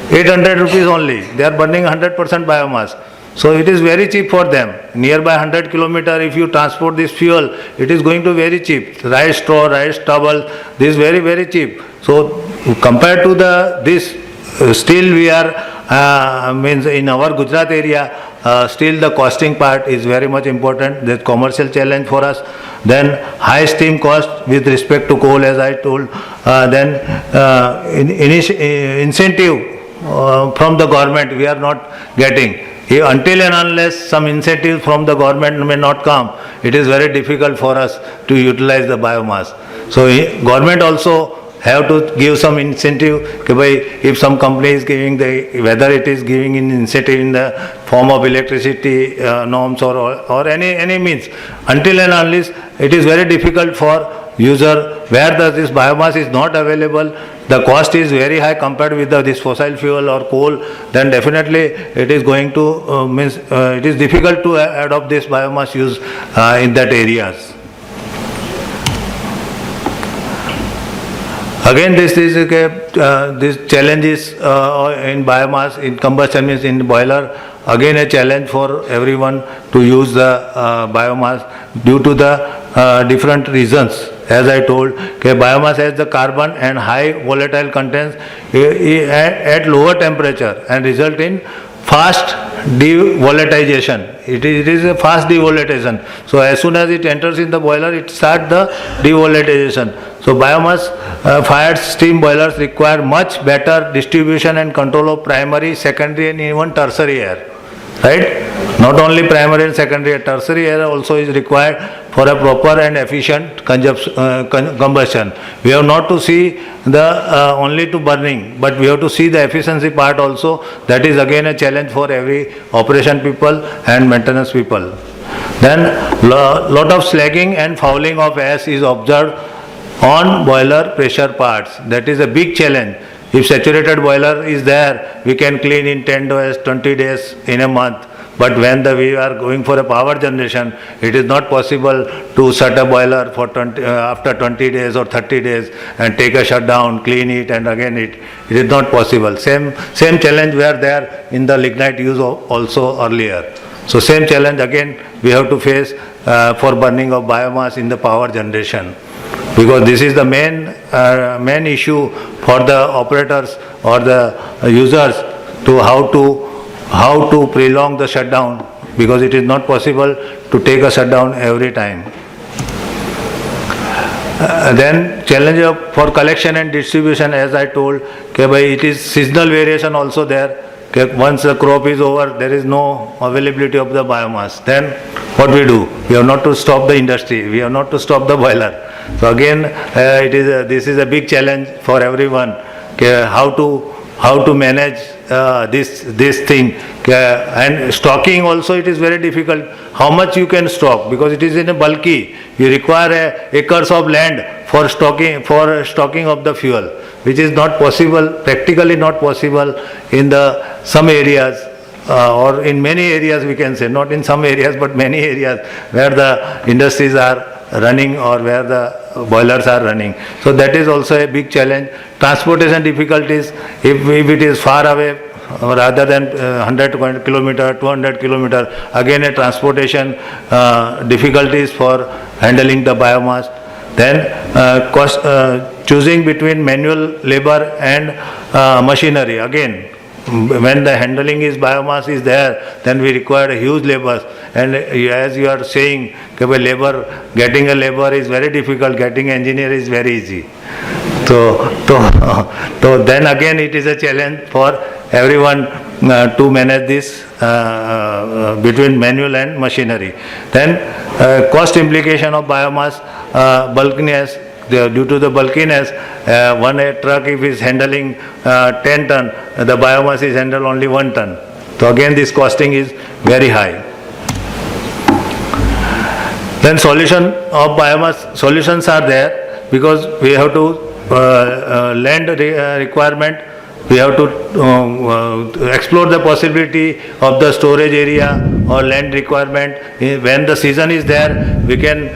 800 rupees only. They are burning 100% biomass. So it is very cheap for them. Nearby 100 kilometer, if you transport this fuel, it is going to very cheap. Rice straw, rice stubble, this is very, very cheap. So compared to this, still we are, means in our Gujarat area, still the costing part is very much important. That commercial challenge for us. Then high steam cost with respect to coal, as I told. Then incentive from the government we are not getting. Until and unless some incentive from the government may not come, it is very difficult for us to utilize the biomass. So government also have to give some incentive. If some company is giving whether it is giving an incentive in the form of electricity norms or any means, until and unless it is very difficult for user where this biomass is not available, the cost is very high compared with this fossil fuel or coal, then definitely it is going to it is difficult to adopt this biomass use in that areas. Again, this challenges in biomass, in combustion, means in boiler, again a challenge for everyone to use the biomass due to the different reasons. As I told, biomass has the carbon and high volatile contents at lower temperature and result in fast devolatilization. It is a fast devolatilization. So as soon as it enters in the boiler, it starts the devolatilization. So biomass fired steam boilers require much better distribution and control of primary, secondary and even tertiary air. Right? Not only primary and secondary, tertiary air also is required for a proper and efficient combustion. We have not to see the only to burning, but we have to see the efficiency part also. That is again a challenge for every operation people and maintenance people. Then lot of slagging and fouling of ash is observed on boiler pressure parts. That is a big challenge. If saturated boiler is there, we can clean in 10 days, 20 days, in a month. But when we are going for a power generation, it is not possible to shut a boiler for after 20 days or 30 days and take a shutdown, clean it and again it is not possible. Same challenge were there in the lignite use also earlier. So same challenge again we have to face for burning of biomass in the power generation. Because this is the main issue for the operators or the users to how to prolong the shutdown, because it is not possible to take a shutdown every time. Then challenge for collection and distribution, as I told, it is seasonal variation also there. Once the crop is over, there is no availability of the biomass. Then what we do? We have not to stop the industry. We have not to stop the boiler. So again, this is a big challenge for everyone. How to manage this thing, and stocking also it is very difficult. How much you can stock, because it is in a bulky. You require acres of land for stocking of the fuel, which is not possible, practically not possible in some areas. Or in many areas we can say, not in some areas but many areas where the industries are running or where the boilers are running. So that is also a big challenge. Transportation difficulties, if it is far away, rather than 100 kilometer, 200 kilometer, again a transportation difficulties for handling the biomass. Then choosing between manual labor and machinery. Again, when the handling is biomass is there, then we require a huge labor. And as you are saying, getting a labor is very difficult, getting engineer is very easy. So then again it is a challenge for everyone to manage this between manual and machinery. Then cost implication of biomass, bulkiness. Due to the bulkiness, one truck if is handling 10 ton, the biomass is handled only 1 ton. So again this costing is very high. Then solution of biomass, solutions are there, because we have to land requirement, we have to explore the possibility of the storage area or land requirement. When the season is there, we can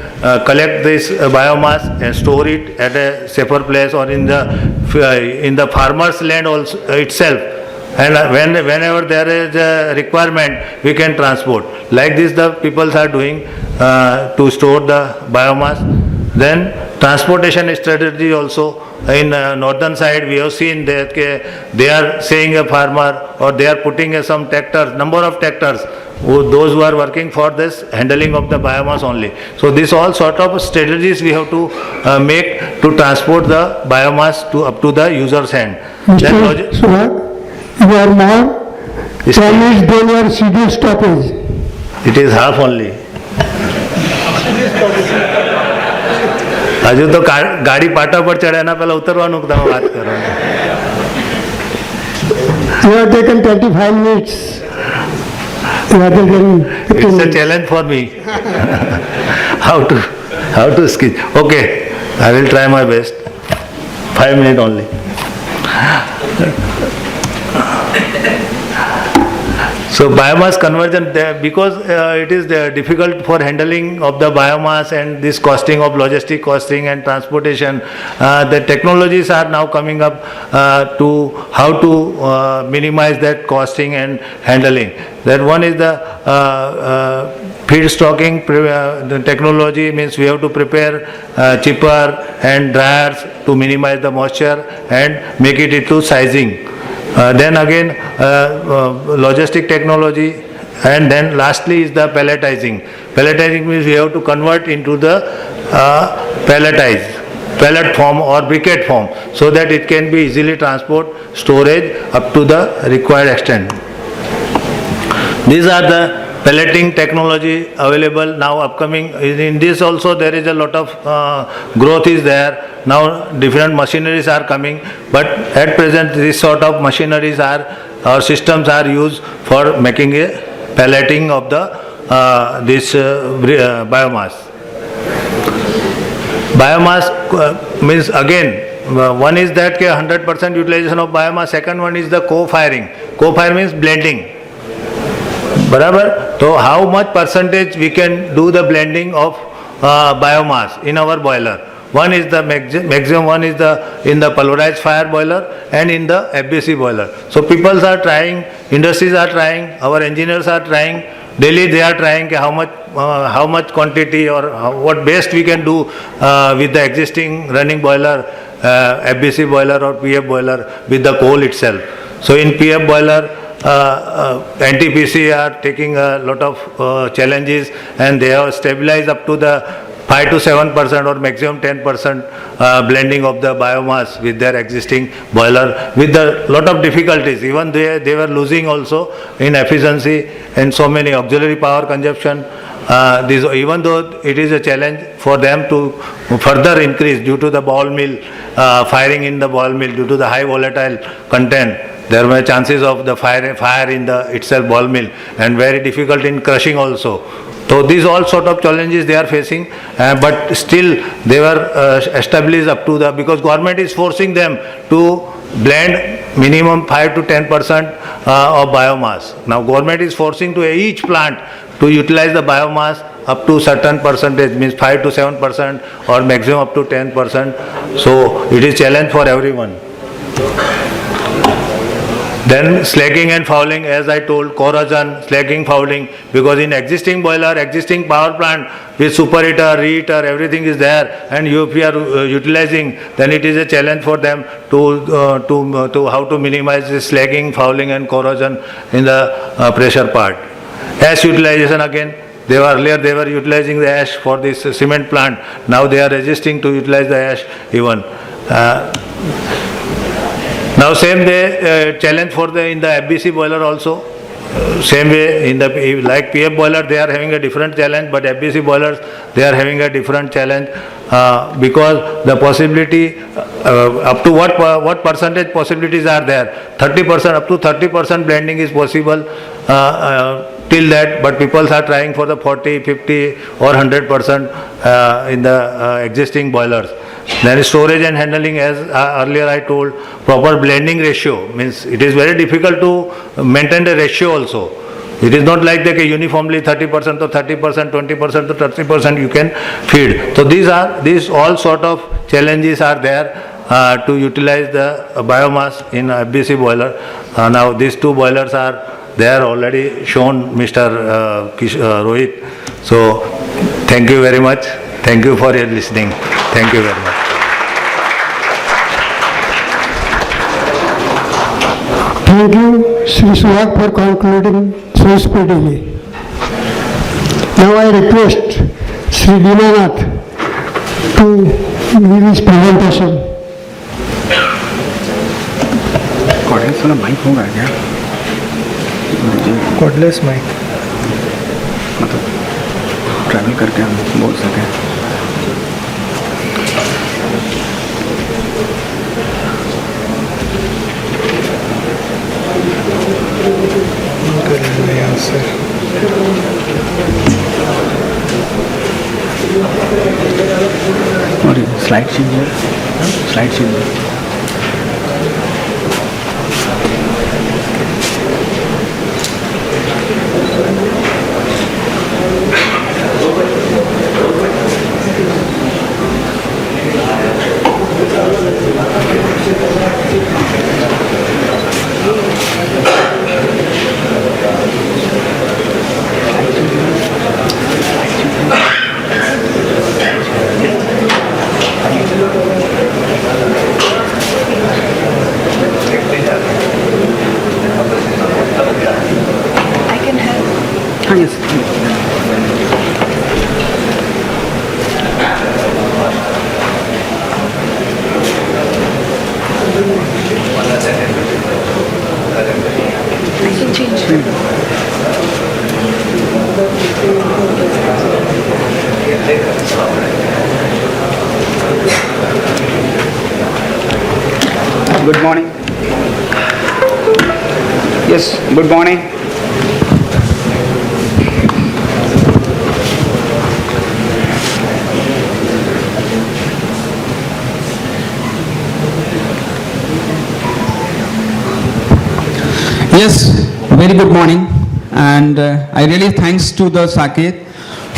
collect this biomass and store it at a safer place or in the farmer's land also itself. And whenever there is a requirement, we can transport. Like this the people are doing to store the biomass. Then transportation strategy also. In northern side we have seen that they are saying a farmer, or they are putting some tractors, number of tractors, those who are working for this handling of the biomass only. So this all sort of strategies we have to make to transport the biomass up to the user's hand. Mr. Suhag, you are more 10 minutes than your scheduled stoppage. It is half only. હજુ તો ગાડી પાટા પર ચડે એના પહેલા ઉતરવાનું તમે વાત કરો. You have taken 25 minutes. Rather than 15 It's a minutes. challenge for me. how to sketch. Okay, I will try my best. 5 minutes only. So biomass conversion, because it is difficult for handling of the biomass and this costing of logistic costing and transportation, the technologies are now coming up to how to minimize that costing and handling. That one is the feed stocking the technology, means we have to prepare chipper and dryers to minimize the moisture and make it into sizing. Then again logistic technology, and then lastly is the pelletizing. Pelletizing means we have to convert into the pellet form or briquette form, so that it can be easily transport, storage up to the required extent. These are the pelleting technology available now upcoming. In this also there is a lot of growth is there. Now different machineries are coming, but at present this sort of machineries are or systems are used for making a pelleting of the biomass. Biomass means again one is that 100% utilization of biomass. Second one is the co-firing. Co-fire means blending. Barabar? So how much percentage we can do the blending of biomass in our boiler? One is the maximum, one is in the pulverized fire boiler and in the FBC boiler. So people are trying, industries are trying, our engineers are trying, daily they are trying how much quantity or what best we can do with the existing running boiler, FBC boiler or PF boiler with the coal itself. So in PF boiler, NTPC are taking a lot of challenges, and they have stabilized up to the 5 to 7% or maximum 10% blending of the biomass with their existing boiler with a lot of difficulties. Even they were losing also in efficiency and so many auxiliary power consumption. Even though it is a challenge for them to further increase due to the ball mill, firing in the ball mill due to the high volatile content. There were chances of the fire in the itself ball mill, and very difficult in crushing also. So these all sort of challenges they are facing, but still they were established up to because government is forcing them to blend minimum 5 to 10% of biomass. Now government is forcing to each plant to utilize the biomass up to certain percentage, means 5 to 7% or maximum up to 10%. So it is challenge for everyone. Then slagging and fouling, as I told, corrosion, slagging, fouling, because in existing boiler, existing power plant with superheater, reheater, everything is there, and if we are utilizing, then it is a challenge for them to how to minimize this slagging, fouling and corrosion in the pressure part. Ash utilization again. Earlier they were utilizing the ash for this cement plant. Now they are resisting to utilize the ash even. Now same way challenge for in the FBC boiler also. Same way in the like PF boiler they are having a different challenge, but FBC boilers they are having a different challenge because the possibility up to what percentage possibilities are there. 30% up to 30% blending is possible till that, but people are trying for the 40, 50 or 100% in the existing boilers. Then storage and handling, as earlier I told, proper blending ratio means it is very difficult to maintain the ratio also. It is not like that uniformly 30% to 30%, 20% to 30% you can feed. So these all sort of challenges are there to utilize the biomass in FBC boiler. Now these two boilers are there already shown, Mr. Rohit. So thank you very much. Thank you for your listening. Thank you very much. Thank you, Sri Suhag, for concluding so speedily. Now I request Sri Dinanath to give his presentation. Cordless वाला mic होगा क्या? Cordless mic मतलब travel करके हम बोल सकें. यहाँ से और स्लाइड चेंज हाँ yes Good morning. Yes, good morning. Yes, very good morning, and I really thanks to the Saket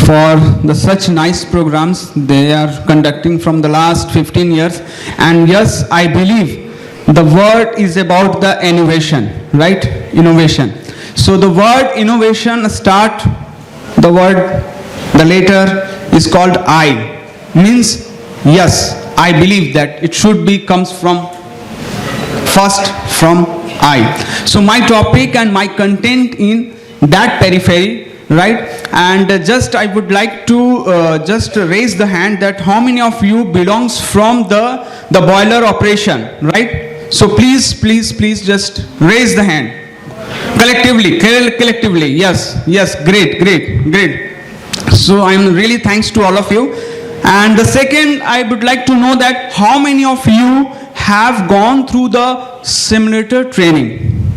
for the such nice programs they are conducting from the last 15 years. And yes, I believe the word is about the innovation, right? Innovation. So the word innovation start, the word, the letter is called I, means yes, I believe that it should be comes from first from I. So my topic and my content in that periphery, right? And just I would like to just raise the hand that how many of you belongs from the boiler operation, right? So please just raise the hand. Collectively, yes, great. So I'm really thanks to all of you. And the second, I would like to know that how many of you have gone through the simulator training?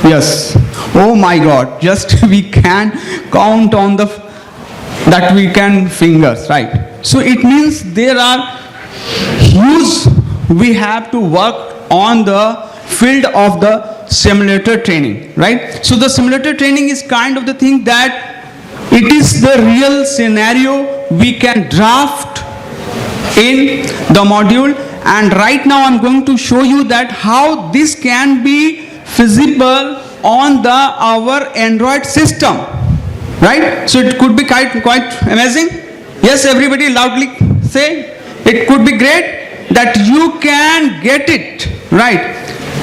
Yes. Oh my God, just we can count on the that we can fingers, right? So it means there are huge, we have to work on the field of the simulator training, right? So the simulator training is kind of the thing that it is the real scenario we can draft in the module, and right now I'm going to show you that how this can be feasible on our Android system, right? So it could be quite amazing. Yes, everybody loudly say it could be great that you can get it, right?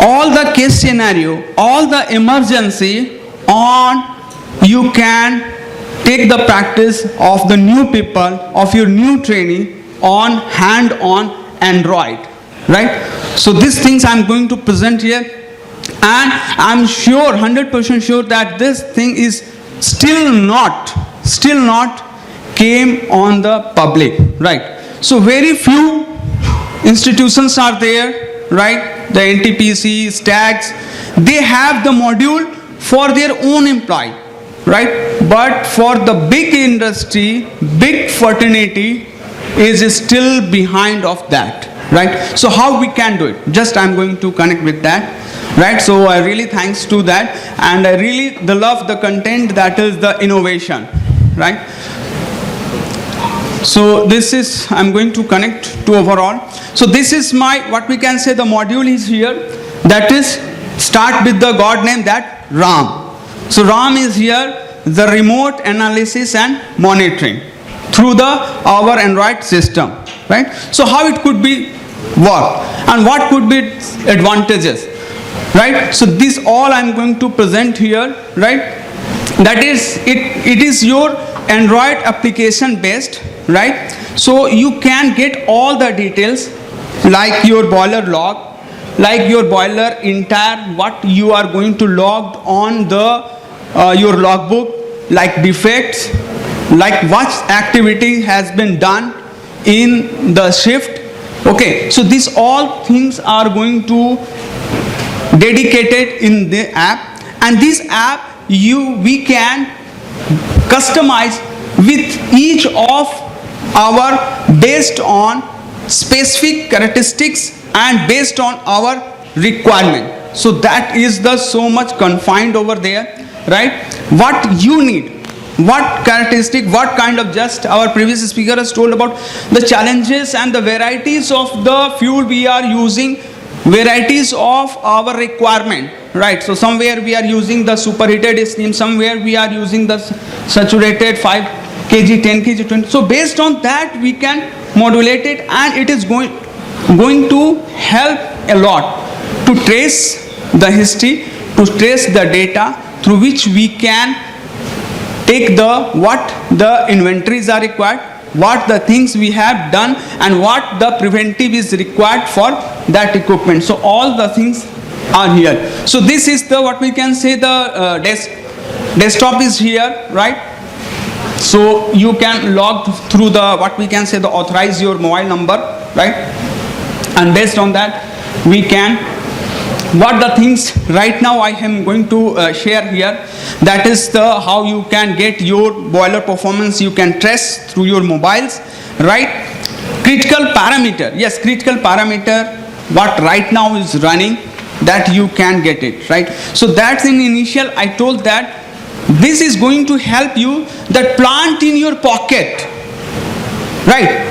All the case scenario, all the emergency on, you can take the practice of the new people, of your new trainee on hand on Android, right? So these things I'm going to present here, and I'm sure, 100% sure that this thing is still not came on the public, right? So very few institutions are there, right? The NTPC, STAGs, they have the module for their own employee, right? But for the big industry, big fraternity is still behind of that, right? So how we can do it? Just I'm going to connect with that, right? So I really thanks to that, and I really love the content that is the innovation, right? So this is, I'm going to connect to overall. So this is my, what we can say the module is here, that is start with the God name, that RAM. So RAM is here, the remote analysis and monitoring through our Android system, right? So how it could be work and what could be its advantages, right? So this all I'm going to present here, right? That is, it is your Android application based, right? So you can get all the details like your boiler log, like your boiler entire, what you are going to log on the your logbook, like defects, like what activity has been done in the shift. Okay, so these all things are going to dedicated in the app, and this app we can customize with each of our based on specific characteristics and based on our requirement. So that is the so much confined over there, right? What you need, what characteristic, what kind of, just our previous speaker has told about the challenges and the varieties of the fuel we are using, varieties of our requirement, right? So somewhere we are using the superheated steam, somewhere we are using the saturated 5 kg, 10 kg, 20. So based on that we can modulate it, and it is going to help a lot to trace the history, to trace the data, through which we can take what the inventories are required, what the things we have done, and what the preventive is required for that equipment. So all the things are here. So this is the what we can say the desktop is here, right? So you can log through the what we can say the authorize your mobile number, right? And based on that we can what the things right now I am going to share here, that is the how you can get your boiler performance, you can trace through your mobiles, right? Critical parameter, yes, critical parameter what right now is running, that you can get it, right? So that's in initial I told that this is going to help you that plant in your pocket, right?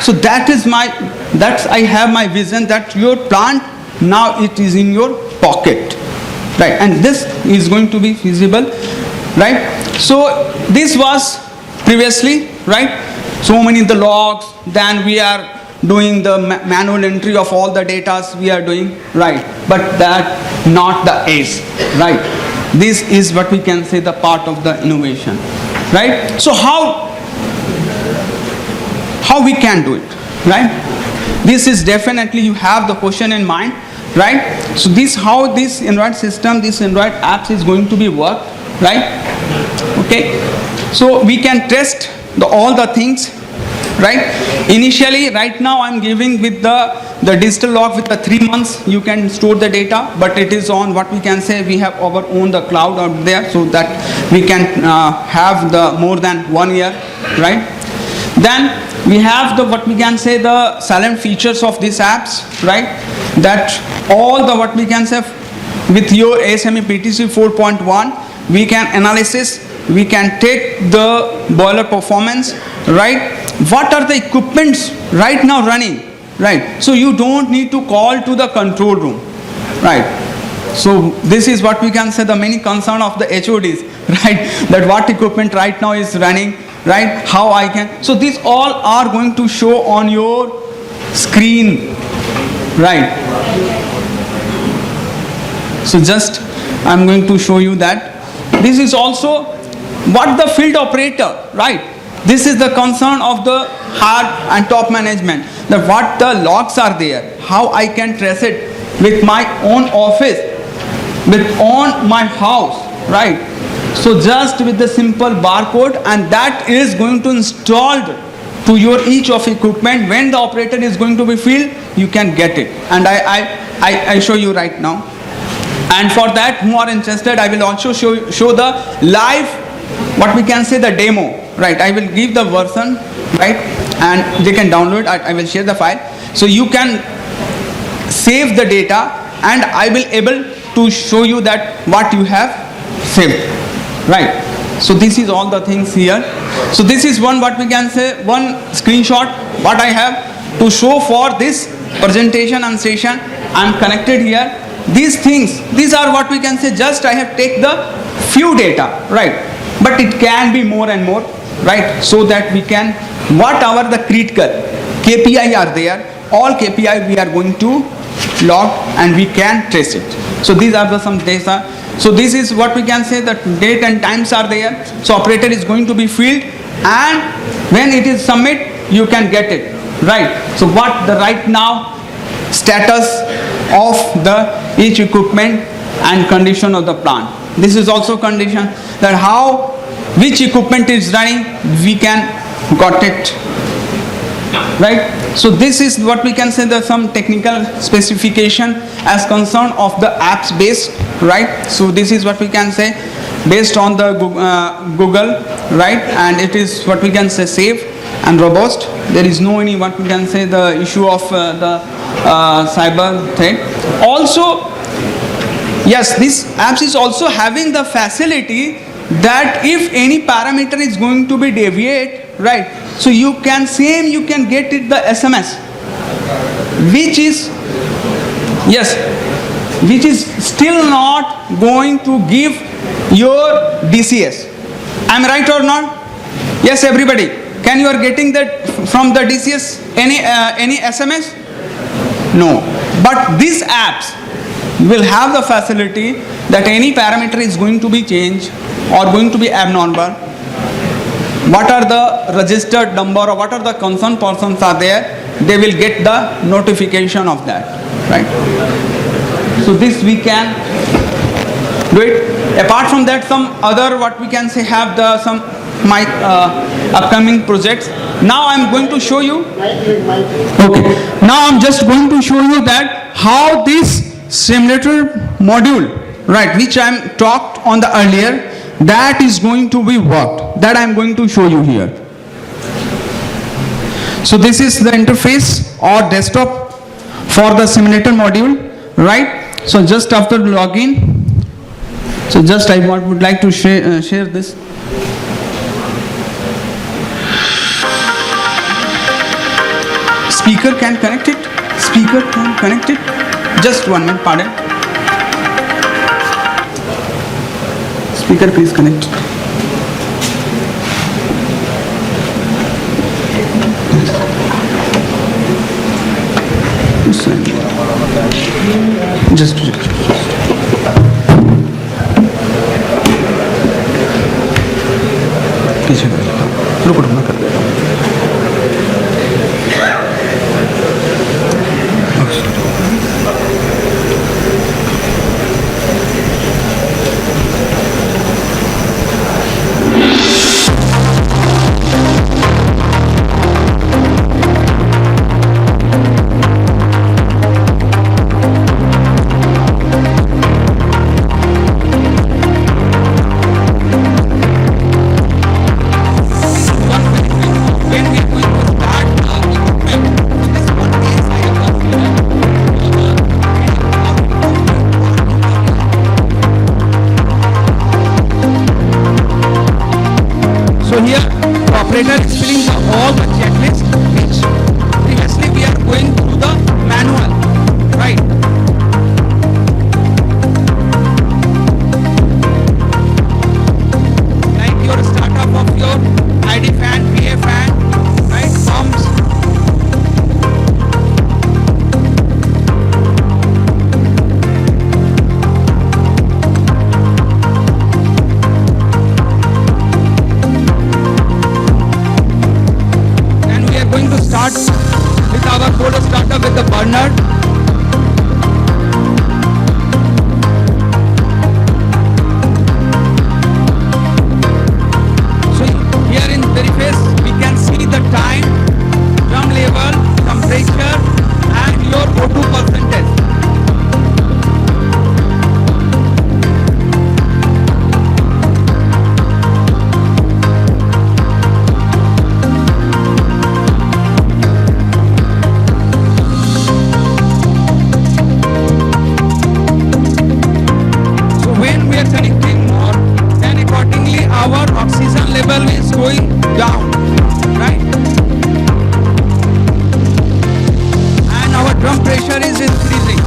So that is I have my vision that your plant now it is in your pocket, right? And this is going to be feasible, right? So this was previously, right? So many the logs, then we are doing the manual entry of all the data we are doing, right? But that not the ace, right? This is what we can say the part of the innovation, right? So how we can do it, right? This is definitely you have the question in mind, right? So this how this Android system, this Android apps is going to be work, right? Okay, so we can test all the things, right? Initially, right now I'm giving with the digital log with the 3 months you can store the data, but it is on what we can say we have our own the cloud out there, so that we can have the more than 1 year, right? Then we have the what we can say the silent features of these apps, right? That all the what we can say with your ASME PTC 4.1 we can analysis, we can take the boiler performance, right? What are the equipments right now running, right? So you don't need to call to the control room, right? So this is what we can say the many concern of the HODs, right? That what equipment right now is running, right? How I can, so these all are going to show on your screen, right? So just I'm going to show you that this is also what the field operator, right? This is the concern of the hard and top management, that what the logs are there, how I can trace it with my own office, with on my house, right? So just with the simple barcode, and that is going to installed to your each of equipment. When the operator is going to be filled, you can get it, and I show you right now. And for that who are interested, I will also show the live what we can say the demo, right? I will give the version, right? And they can download, I will share the file. So you can save the data, and I will able to show you that what you have saved, right? So this is all the things here. So this is one what we can say, one screenshot what I have to show for this presentation and session. I am connected here. These things, these are what we can say, just I have take the few data, right? But it can be more and more, right? So that we can, whatever the critical KPI are there, all KPI we are going to log and we can trace it. So these are the some data. So this is what we can say, that date and times are there. So operator is going to be filled, and when it is submit, you can get it, right? So what the right now status of the each equipment and condition of the plant. This is also condition that how which equipment is running, we can got it, right? So this is what we can say, the some technical specification as concern of the apps based, right? So this is what we can say based on the Google, right? And it is what we can say safe and robust. There is no any what we can say the issue of the cyber threat. Also, yes, this apps is also having the facility that if any parameter is going to be deviate, right? So you can get it the SMS, which is, yes, which is still not going to give your DCS. Am I right or not? Yes, everybody. Can you are getting that from the DCS any SMS? No. But these apps, you will have the facility that any parameter is going to be changed or going to be abnormal. What are the registered number or what are the concerned persons are there, they will get the notification of that, right? So this we can do it. Apart from that, some other what we can say have the some my upcoming projects. Now I'm going to show you. Okay. Now I'm just going to show you that how this simulator module, right, which I'm talked on the earlier, that is going to be worked. That I'm going to show you here. So this is the interface or desktop for the simulator module, right? So just after login, so just I would like to share this. Speaker can connect it. Speaker can connect it. Just 1 minute, pardon. Speaker, please connect. Just पीछे रुको मैं कर देता हूँ. So here the operator is filling all the checklist which previously we are going through the manual, right? Like your startup of your ID fan, PA fan, right? Pumps. Going to start with our cold starter with the burner. So here in the face we can see the time, drum level, temperature and your O2 percentage. Our oxygen level is going down, right? And our drum pressure is increasing.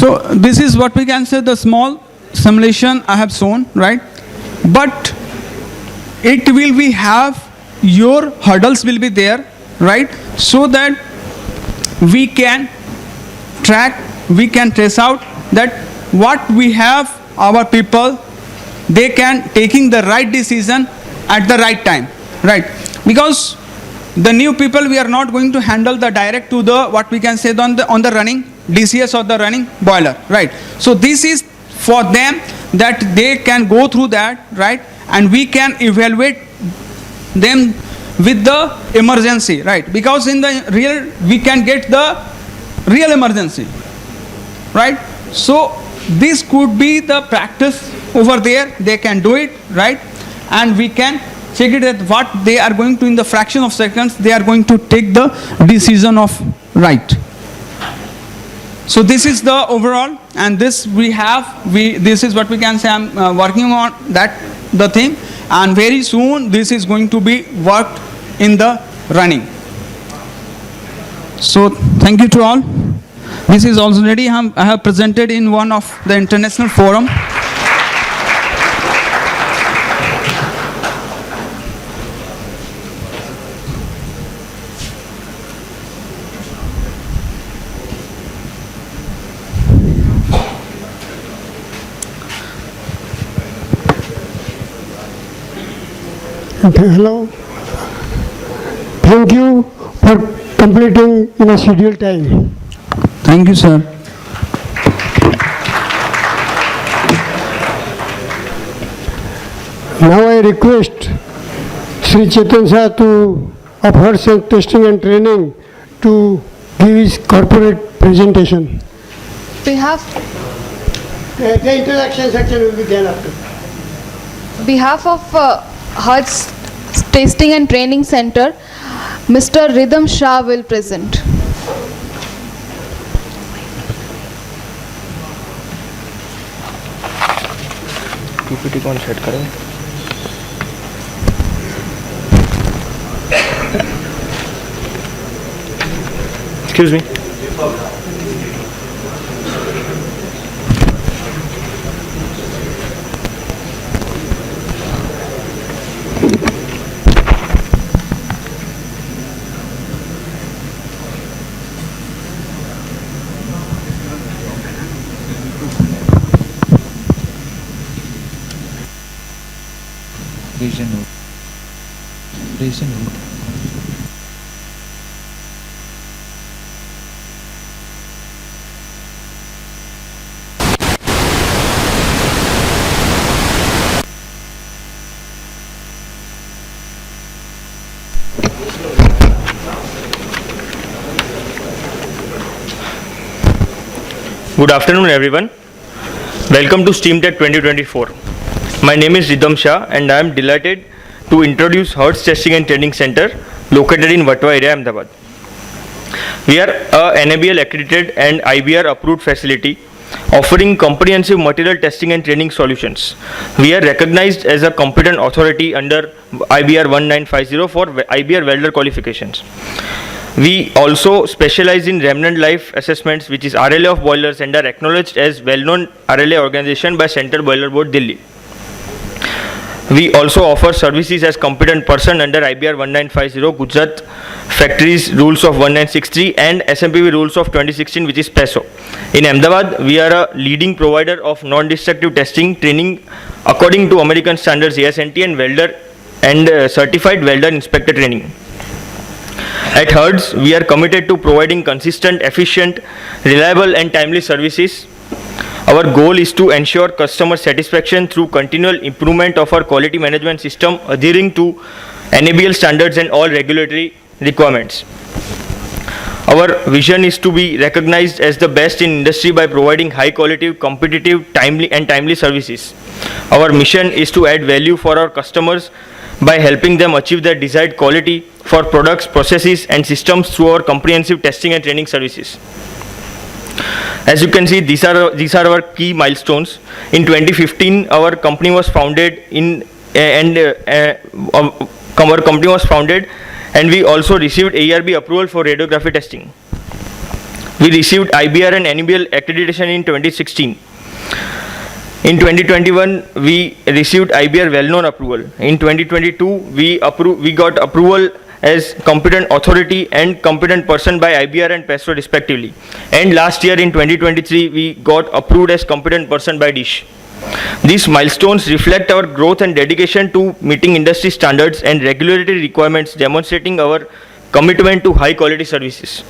So this is what we can say the small simulation I have shown, right? But it will be have your hurdles will be there, right? So that we can track, we can trace out that what we have our people, they can taking the right decision at the right time, right? Because the new people we are not going to handle the direct to the what we can say on the running DCS or the running boiler, right? So this is for them that they can go through that, right? And we can evaluate them with the emergency, right? Because in the real we can get the real emergency, right? So this could be the practice over there. They can do it, right? And we can check it at what they are going to, in the fraction of seconds, they are going to take the decision of right. So this is the overall, and this this is what we can say. I'm working on that, the thing, and very soon this is going to be worked in the running. So thank you to all. This is already I have presented in one of the international forum. Okay, hello. Thank you for completing in a scheduled time. Thank you, sir. Now I request Sri Chetan Shah of Health Testing and Training to give his corporate presentation. Behalf The introduction section will be there after. behalf of Hertz Testing and Training Center, Mr. Ridham Shah will present. PPT कौन set करें? Excuse me. Raise a note. Good afternoon, everyone. Welcome to Steamtech 2024. My name is Ridham Shah, and I am delighted to introduce Hertz Testing and Training Center located in Vatwa area, Ahmedabad. We are a NABL accredited and IBR approved facility offering comprehensive material testing and training solutions. We are recognized as a competent authority under IBR 1950 for IBR welder qualifications. We also specialize in remnant life assessments, which is RLA of boilers, and are acknowledged as well-known RLA organization by Central Boiler Board, Delhi. We also offer services as competent person under IBR 1950, Gujarat Factories Rules of 1963 and SMPV Rules of 2016, which is PESO. In Ahmedabad, we are a leading provider of non-destructive testing training according to American standards ASNT and welder and certified welder inspector training. At Hertz, we are committed to providing consistent, efficient, reliable and timely services. Our goal is to ensure customer satisfaction through continual improvement of our quality management system, adhering to NABL standards and all regulatory requirements. Our vision is to be recognized as the best in industry by providing high quality, competitive, timely services. Our mission is to add value for our customers by helping them achieve their desired quality for products, processes and systems through our comprehensive testing and training services. As you can see, these are our key milestones. In 2015, our company was founded and we also received ARB approval for radiography testing. We received IBR and NABL accreditation in 2016. In 2021, we received IBR well-known approval. In 2022, we got approval as competent authority and competent person by IBR and PESO respectively. And last year in 2023, we got approved as competent person by DISH. These milestones reflect our growth and dedication to meeting industry standards and regulatory requirements, demonstrating our commitment to high quality services.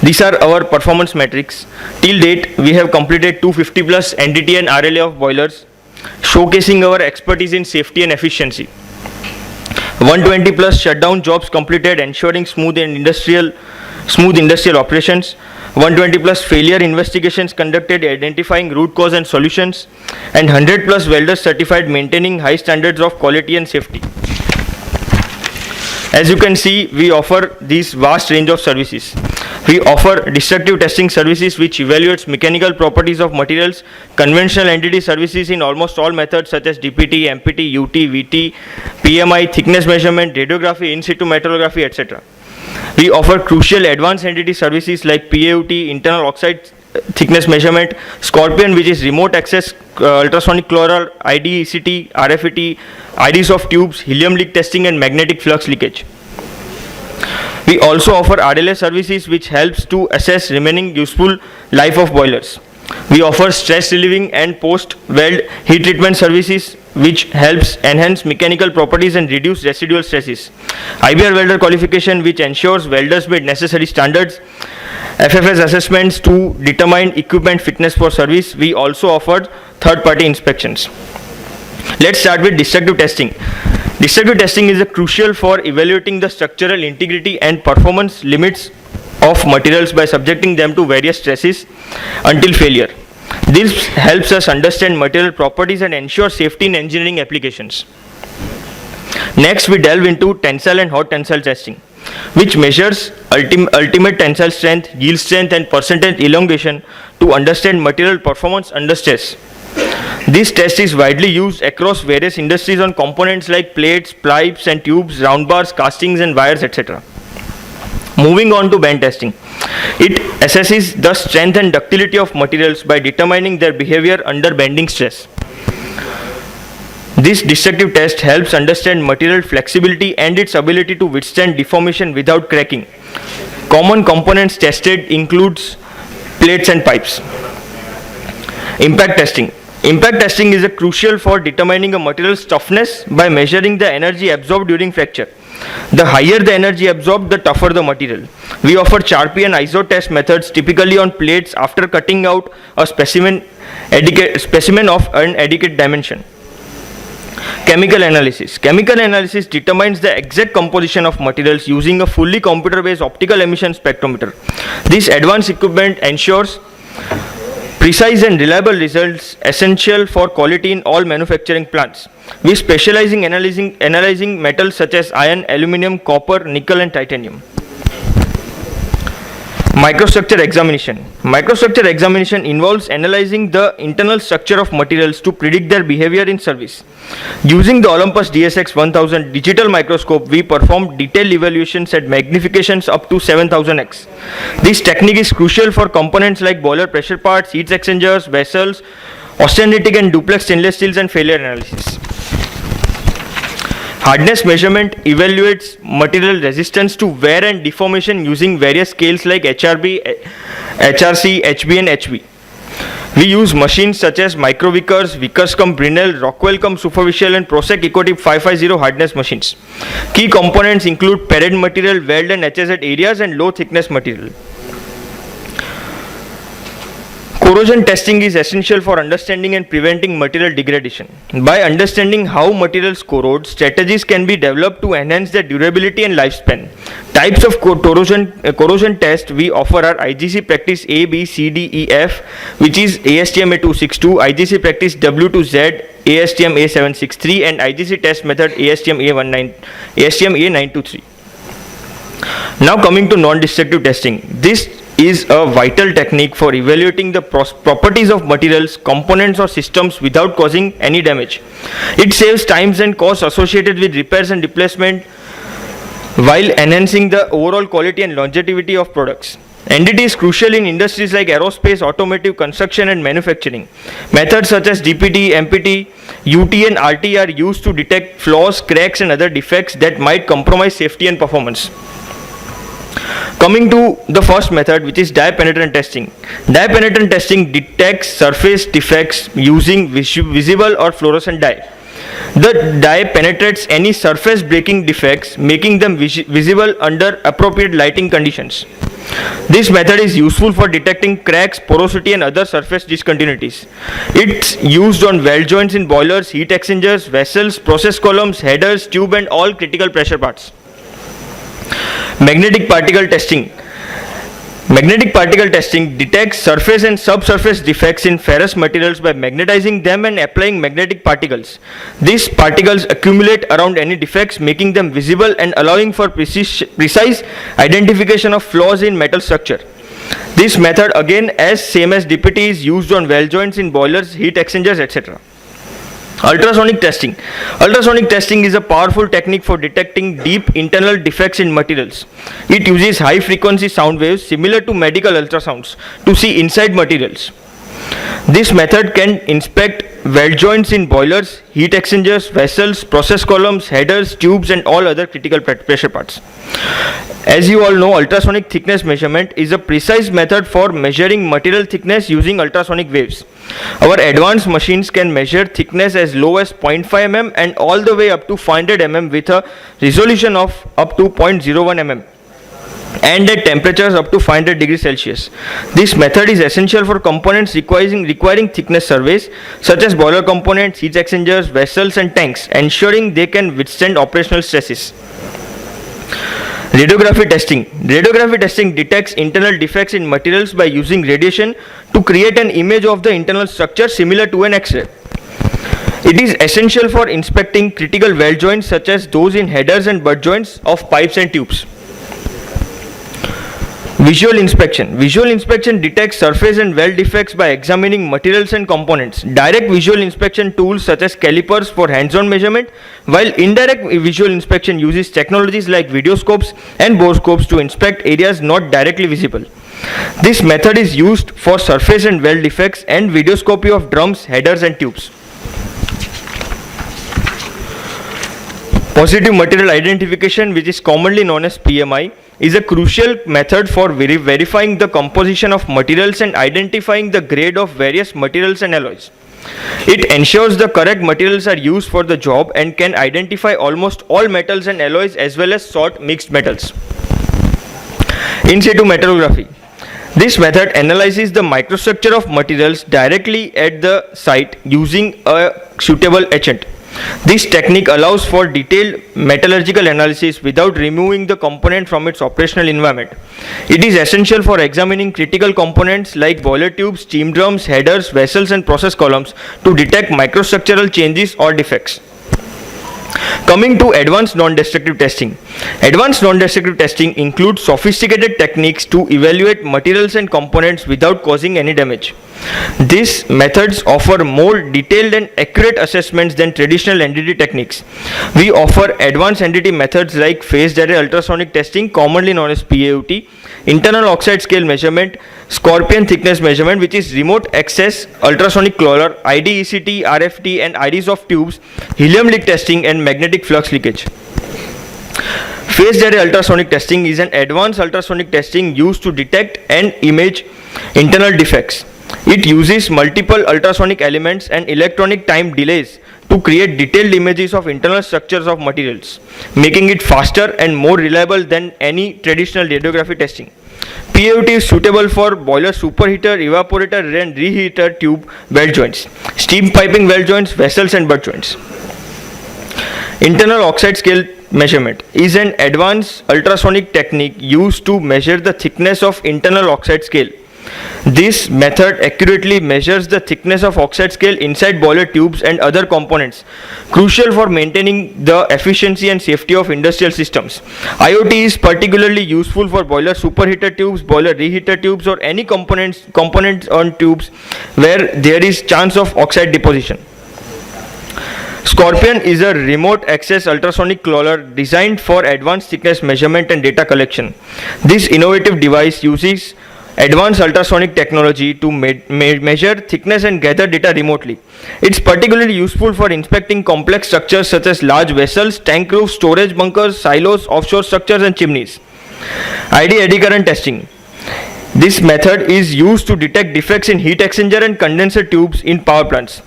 These are our performance metrics. Till date, we have completed 250 plus NDT and RLA of boilers, showcasing our expertise in safety and efficiency. 120 plus shutdown jobs completed, ensuring smooth and industrial smooth industrial operations, 120 plus failure investigations conducted identifying root cause and solutions, and 100 plus welders certified maintaining high standards of quality and safety. As you can see, we offer these vast range of services. We offer destructive testing services which evaluates mechanical properties of materials, conventional entity services in almost all methods such as DPT, MPT, UT, VT, PMI, thickness measurement, radiography, in situ metrology, etc. We offer crucial advanced entity services like PAUT, internal oxide thickness measurement, Scorpion, which is remote access ultrasonic chloral, ID, ECT, RFET, IDs of tubes, helium leak testing and magnetic flux leakage. We also offer RLA services which helps to assess remaining useful life of boilers. We offer stress relieving and post weld heat treatment services which helps enhance mechanical properties and reduce residual stresses. IBR welder qualification which ensures welders meet necessary standards. FFS assessments to determine equipment fitness for service. We also offered third-party inspections. Let's start with destructive testing. Destructive testing is crucial for evaluating the structural integrity and performance limits of materials by subjecting them to various stresses until failure. This helps us understand material properties and ensure safety in engineering applications. Next, we delve into tensile and hot tensile testing, which measures ultimate tensile strength, yield strength and percentage elongation to understand material performance under stress. This test is widely used across various industries on components like plates, pipes and tubes, round bars, castings and wires, etc. Moving on to bend testing. It assesses the strength and ductility of materials by determining their behavior under bending stress. This destructive test helps understand material flexibility and its ability to withstand deformation without cracking. Common components tested includes plates and pipes. Impact testing. Impact testing is crucial for determining a material's toughness by measuring the energy absorbed during fracture. The higher the energy absorbed, the tougher the material. We offer CHARPY and ISO test methods typically on plates after cutting out a specimen of an adequate dimension. Chemical analysis. Chemical analysis determines the exact composition of materials using a fully computer-based optical emission spectrometer. This advanced equipment ensures precise and reliable results essential for quality in all manufacturing plants. We specialize in analyzing metals such as iron, aluminum, copper, nickel and titanium. Microstructure examination. Microstructure examination involves analyzing the internal structure of materials to predict their behavior in service. Using the Olympus DSX 1000 digital microscope, we perform detailed evaluations at magnifications up to 7000x. This technique is crucial for components like boiler pressure parts, heat exchangers, vessels, austenitic and duplex stainless steels and failure analysis. Hardness measurement evaluates material resistance to wear and deformation using various scales like HRB, HRC, HB and HV. We use machines such as Micro Vickers, Vickers cum Brinell, Rockwell cum Superficial and Prosec Ecotip 550 hardness machines. Key components include parent material, weld and HSZ areas and low thickness material. Corrosion testing is essential for understanding and preventing material degradation. By understanding how materials corrode, strategies can be developed to enhance their durability and lifespan. Types of corrosion test we offer are IGC practice A, B, C, D, E, F, which is ASTM A262, IGC practice W to Z, ASTM A763, and IGC test method ASTM A923. Now coming to non-destructive testing. This is a vital technique for evaluating the properties of materials, components or systems without causing any damage. It saves times and costs associated with repairs and replacement while enhancing the overall quality and longevity of products. NDT is crucial in industries like aerospace, automotive, construction and manufacturing. Methods such as DPT, MPT, UT and RT are used to detect flaws, cracks and other defects that might compromise safety and performance. Coming to the first method, which is dye penetrant testing. Dye penetrant testing detects surface defects using visible or fluorescent dye. The dye penetrates any surface breaking defects, making them visible under appropriate lighting conditions. This method is useful for detecting cracks, porosity and other surface discontinuities. It's used on weld joints in boilers, heat exchangers, vessels, process columns, headers, tube and all critical pressure parts. Magnetic particle testing. Magnetic particle testing detects surface and subsurface defects in ferrous materials by magnetizing them and applying magnetic particles. These particles accumulate around any defects, making them visible and allowing for precise identification of flaws in metal structure. This method, again as same as DPT, is used on weld joints in boilers, heat exchangers, etc. Ultrasonic testing. Ultrasonic testing is a powerful technique for detecting deep internal defects in materials. It uses high frequency sound waves similar to medical ultrasounds to see inside materials. This method can inspect weld joints in boilers, heat exchangers, vessels, process columns, headers, tubes and all other critical pressure parts. As you all know, ultrasonic thickness measurement is a precise method for measuring material thickness using ultrasonic waves. Our advanced machines can measure thickness as low as 0.5 mm and all the way up to 500 mm with a resolution of up to 0.01 mm. And at temperatures up to 500 degrees Celsius. This method is essential for components requiring thickness surveys such as boiler components, heat exchangers, vessels and tanks, ensuring they can withstand operational stresses. Radiography testing. Radiography testing detects internal defects in materials by using radiation to create an image of the internal structure similar to an X-ray. It is essential for inspecting critical weld joints such as those in headers and butt joints of pipes and tubes. Visual inspection. Visual inspection detects surface and weld defects by examining materials and components. Direct visual inspection tools such as calipers for hands-on measurement, while indirect visual inspection uses technologies like videoscopes and borescopes to inspect areas not directly visible. This method is used for surface and weld defects and videoscopy of drums, headers and tubes. Positive material identification, which is commonly known as PMI, is a crucial method for verifying the composition of materials and identifying the grade of various materials and alloys. It ensures the correct materials are used for the job and can identify almost all metals and alloys as well as sort mixed metals. In situ metrography. This method analyzes the microstructure of materials directly at the site using a suitable etchant. This technique allows for detailed metallurgical analysis without removing the component from its operational environment. It is essential for examining critical components like boiler tubes, steam drums, headers, vessels and process columns to detect microstructural changes or defects. Coming to advanced non-destructive testing. Advanced non-destructive testing includes sophisticated techniques to evaluate materials and components without causing any damage. These methods offer more detailed and accurate assessments than traditional NDT techniques. We offer advanced NDT methods like phased array ultrasonic testing, commonly known as PAUT, internal oxide scale measurement, scorpion thickness measurement, which is remote access ultrasonic crawler, IDECT, RFT and IDs of tubes, helium leak testing and magnetic flux leakage. Phased array ultrasonic testing is an advanced ultrasonic testing used to detect and image internal defects. It uses multiple ultrasonic elements and electronic time delays to create detailed images of internal structures of materials, making it faster and more reliable than any traditional radiography testing. PAUT is suitable for boiler superheater, evaporator and reheater tube weld joints, steam piping weld joints, vessels and butt joints. Internal oxide scale measurement is an advanced ultrasonic technique used to measure the thickness of internal oxide scale. This method accurately measures the thickness of oxide scale inside boiler tubes and other components, crucial for maintaining the efficiency and safety of industrial systems. IoT is particularly useful for boiler superheater tubes, boiler reheater tubes or any components on tubes where there is chance of oxide deposition. Scorpion is a remote access ultrasonic crawler designed for advanced thickness measurement and data collection. This innovative device uses advanced ultrasonic technology to measure thickness and gather data remotely. It's particularly useful for inspecting complex structures such as large vessels, tank roofs, storage bunkers, silos, offshore structures and chimneys. Eddy current testing. This method is used to detect defects in heat exchanger and condenser tubes in power plants.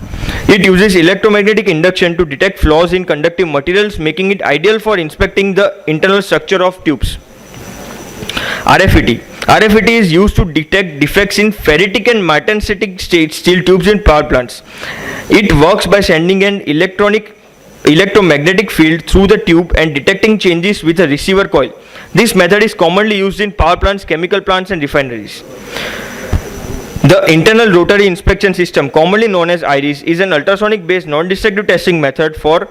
It uses electromagnetic induction to detect flaws in conductive materials, making it ideal for inspecting the internal structure of tubes. RFT. RFT is used to detect defects in ferritic and martensitic steel tubes in power plants. It works by sending an electromagnetic field through the tube and detecting changes with a receiver coil. This method is commonly used in power plants, chemical plants and refineries. The internal rotary inspection system, commonly known as IRIS, is an ultrasonic based non-destructive testing method for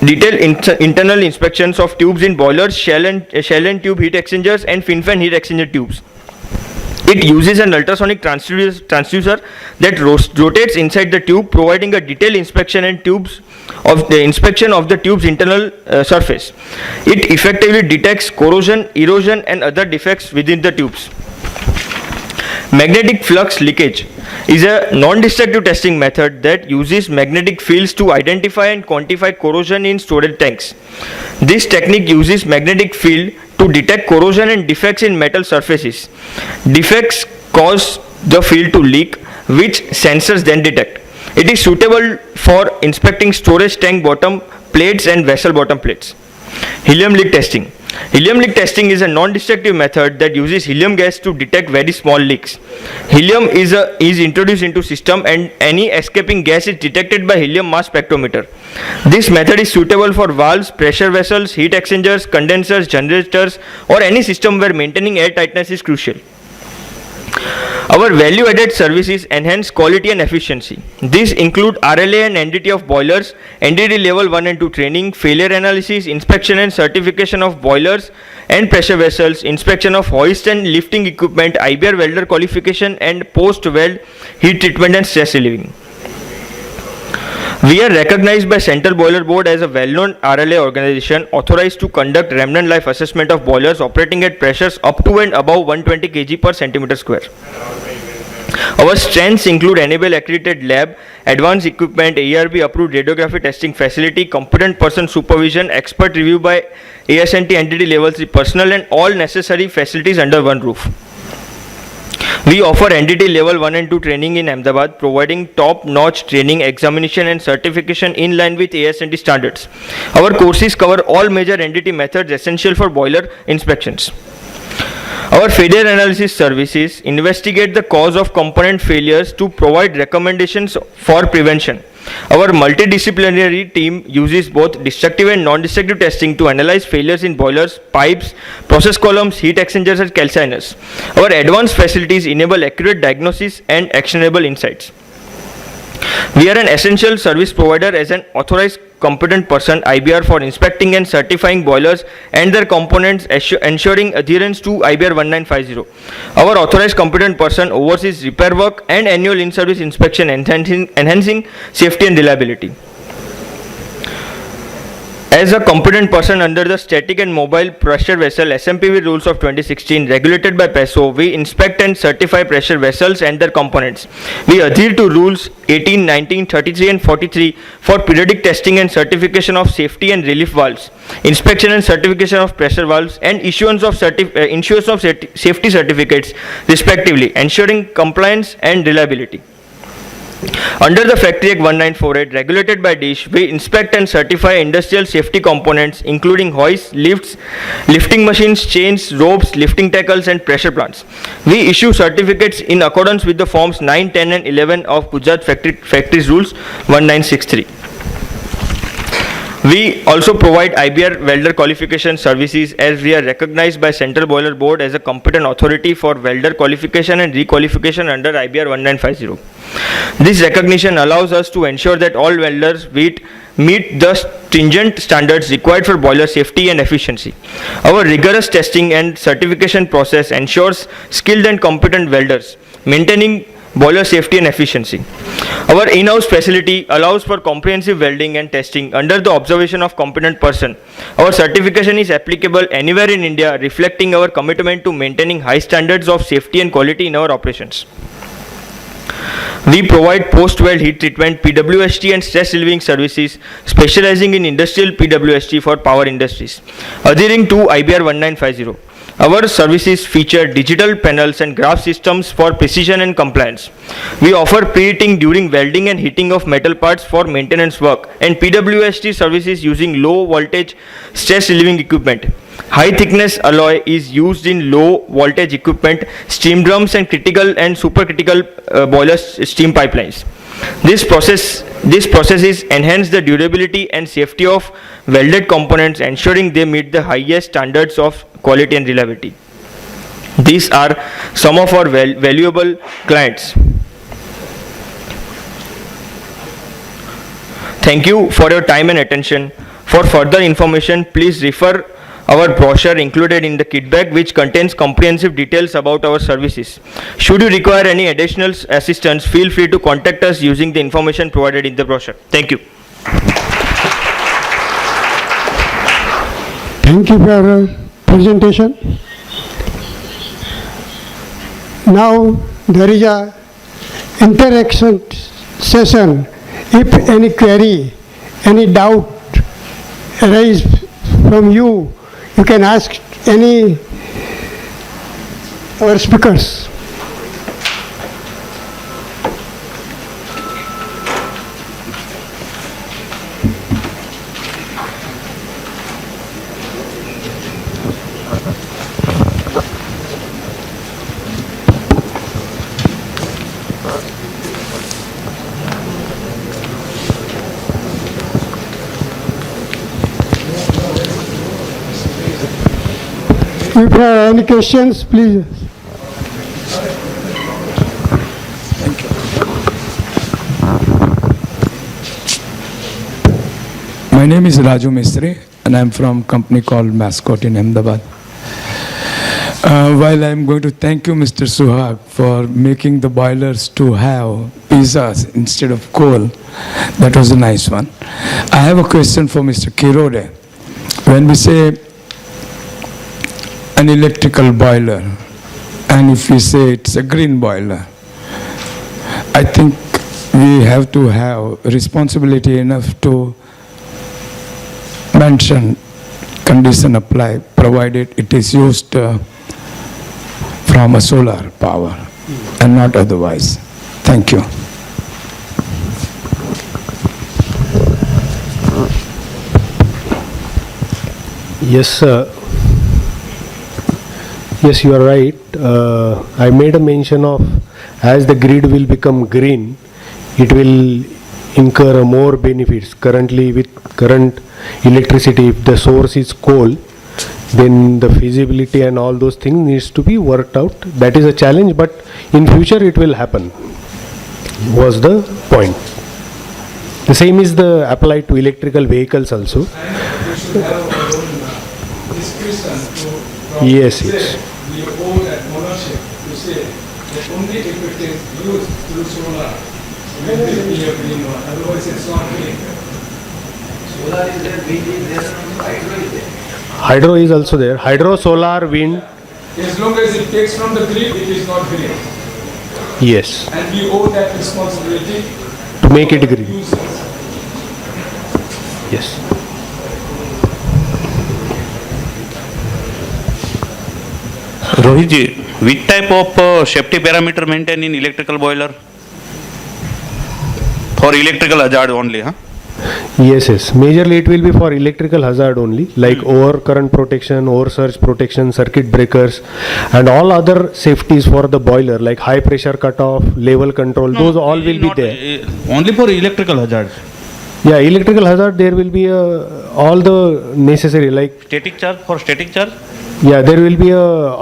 detailed internal inspections of tubes in boilers, shell and tube heat exchangers and fin-fan heat exchanger tubes. It uses an ultrasonic transducer that rotates inside the tube, providing a detailed inspection and inspection of the tube's internal surface. It effectively detects corrosion, erosion, and other defects within the tubes. Magnetic flux linkage is a non-destructive testing method that uses magnetic fields to identify and quantify corrosion in storage tanks. This technique uses magnetic field to detect corrosion and defects in metal surfaces. Defects cause the field to leak, which sensors then detect. It is suitable for inspecting storage tank bottom plates and vessel bottom plates. Helium leak testing. Helium leak testing is a non-destructive method that uses helium gas to detect very small leaks. Helium is introduced into system and any escaping gas is detected by helium mass spectrometer. This method is suitable for valves, pressure vessels, heat exchangers, condensers, generators or any system where maintaining air tightness is crucial. Our value-added services enhance quality and efficiency. These include RLA and NDT of boilers, NDT level 1 and 2 training, failure analysis, inspection and certification of boilers and pressure vessels, inspection of hoist and lifting equipment, IBR welder qualification and post-weld heat treatment and stress relieving. We are recognized by Central Boiler Board as a well-known RLA organization authorized to conduct remnant life assessment of boilers operating at pressures up to and above 120 kg per centimeter square. Our strengths include enable accredited lab, advanced equipment, ARB approved radiography testing facility, competent person supervision, expert review by ASNT entity level 3 personnel and all necessary facilities under one roof. We offer NDT level 1 and 2 training in Ahmedabad, providing top-notch training, examination and certification in line with ASNT standards. Our courses cover all major NDT methods essential for boiler inspections. Our failure analysis services investigate the cause of component failures to provide recommendations for prevention. Our multidisciplinary team uses both destructive and non-destructive testing to analyze failures in boilers, pipes, process columns, heat exchangers and calciners. Our advanced facilities enable accurate diagnosis and actionable insights. We are an essential service provider as an authorized competent person IBR for inspecting and certifying boilers and their components, ensuring adherence to IBR 1950. Our authorized competent person oversees repair work and annual in-service inspection, enhancing safety and reliability. As a competent person under the Static and Mobile Pressure Vessel SMPV rules of 2016 regulated by PESO, we inspect and certify pressure vessels and their components. We adhere to rules 18, 19, 33 and 43 for periodic testing and certification of safety and relief valves, inspection and certification of pressure valves and issuance of safety certificates respectively, ensuring compliance and reliability. Under the Factory Act 1948 regulated by DISH, we inspect and certify industrial safety components including hoists, lifts, lifting machines, chains, ropes, lifting tackles and pressure plants. We issue certificates in accordance with the forms 9, 10 and 11 of Gujarat Factories Rules 1963. We also provide IBR welder qualification services as we are recognized by Central Boiler Board as a competent authority for welder qualification and requalification under IBR 1950. This recognition allows us to ensure that all welders meet the stringent standards required for boiler safety and efficiency. Our rigorous testing and certification process ensures skilled and competent welders, maintaining boiler safety and efficiency. Our in-house facility allows for comprehensive welding and testing under the observation of competent person. Our certification is applicable anywhere in India, reflecting our commitment to maintaining high standards of safety and quality in our operations. We provide post-weld heat treatment, PWST and stress relieving services, specializing in industrial PWST for power industries, adhering to IBR 1950. Our services feature digital panels and graph systems for precision and compliance. We offer preheating during welding and heating of metal parts for maintenance work and PWST services using low voltage stress relieving equipment. High thickness alloy is used in low voltage equipment, steam drums and critical and supercritical boiler steam pipelines. This process is enhance the durability and safety of welded components, ensuring they meet the highest standards of quality and reliability. These are some of our valuable clients. Thank you for your time and attention. For further information, please refer our brochure included in the kit bag, which contains comprehensive details about our services. Should you require any additional assistance, feel free to contact us using the information provided in the brochure. Thank you. Thank you for your presentation. Now there is a interaction session. If any query, any doubt arise from you, you can ask any our speakers. If you have any questions, please. My name is Raju Mistry and I'm from a company called Mascot in Ahmedabad. While I'm going to thank you, Mr. Suhag, for making the boilers to have pizzas instead of coal, that was a nice one. I have a question for Mr. Kirode. When we say an electrical boiler, and if we say it's a green boiler, I think we have to have responsibility enough to mention condition apply, provided it is used from a solar power and not otherwise. Thank you. Yes, sir. Yes, you are right. I made a mention of as the grid will become green, it will incur more benefits. Currently, with current electricity, if the source is coal, then the feasibility and all those things needs to be worked out. That is a challenge, but in future it will happen, was the point. The same is the applied to electrical vehicles also. Yes, yes. We own that ownership to say that only if it is used through solar, will it be a green one, otherwise it's not green. Solar is there, wind is there, hydro is there. Hydro is also there. Hydro, solar, wind. As long as it takes from the grid, it is not green. Yes. And we owe that responsibility To make it green. users. Yes. Rohit ji, which type of safety parameter maintained in electrical boiler? For electrical hazard only, huh? Yes, yes. Majorly it will be for electrical hazard only, like overcurrent protection, oversurge protection, circuit breakers, and all other safeties for the boiler, like high pressure cutoff, level control, those all will be Not, there. Only for electrical hazard. Yeah, electrical hazard, there will be all the necessary, like, Static charge, for static charge? yeah, there will be a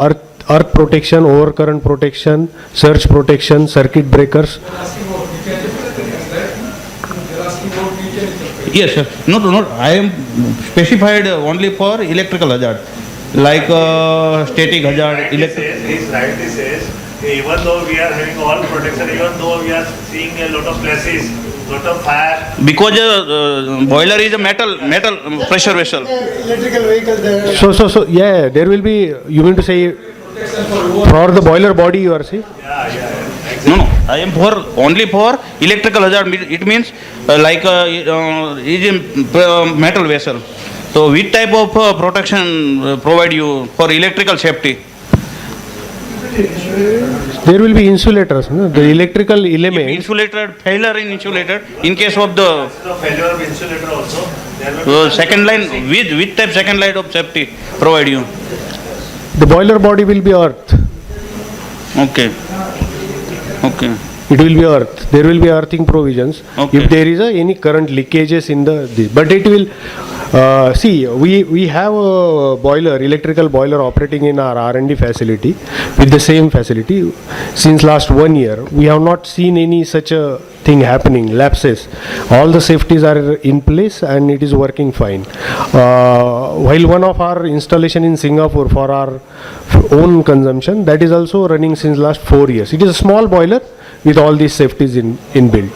earth protection, overcurrent protection, surge protection, circuit breakers. Yes, sir. No, I am specified only for electrical hazard. Like static hazard, electric. He rightly says, even though we are having all protection, even though we are seeing a lot of places, lot of fire. Because boiler is a metal pressure vessel. Electrical vehicle there. So, yeah, there will be, you mean to say, for the boiler body you are saying? No, I am only for electrical hazard. It means like is a metal vessel. So which type of protection provide you for electrical safety? There will be insulators, no? The electrical element. Insulated, failure in insulated. In case of the Failure of insulator also. There will be second line, which type second line of safety provide you? The boiler body will be earth. Okay. it will be earth. There will be earthing provisions Okay. if there is any current leakages in the but it will see, we have a boiler, electrical boiler operating in our R&D facility with the same facility since last 1 year. We have not seen any such a thing happening, lapses. All the safeties are in place and it is working fine. While one of our installation in Singapore for our own consumption, that is also running since last 4 years. It is a small boiler with all these safeties inbuilt.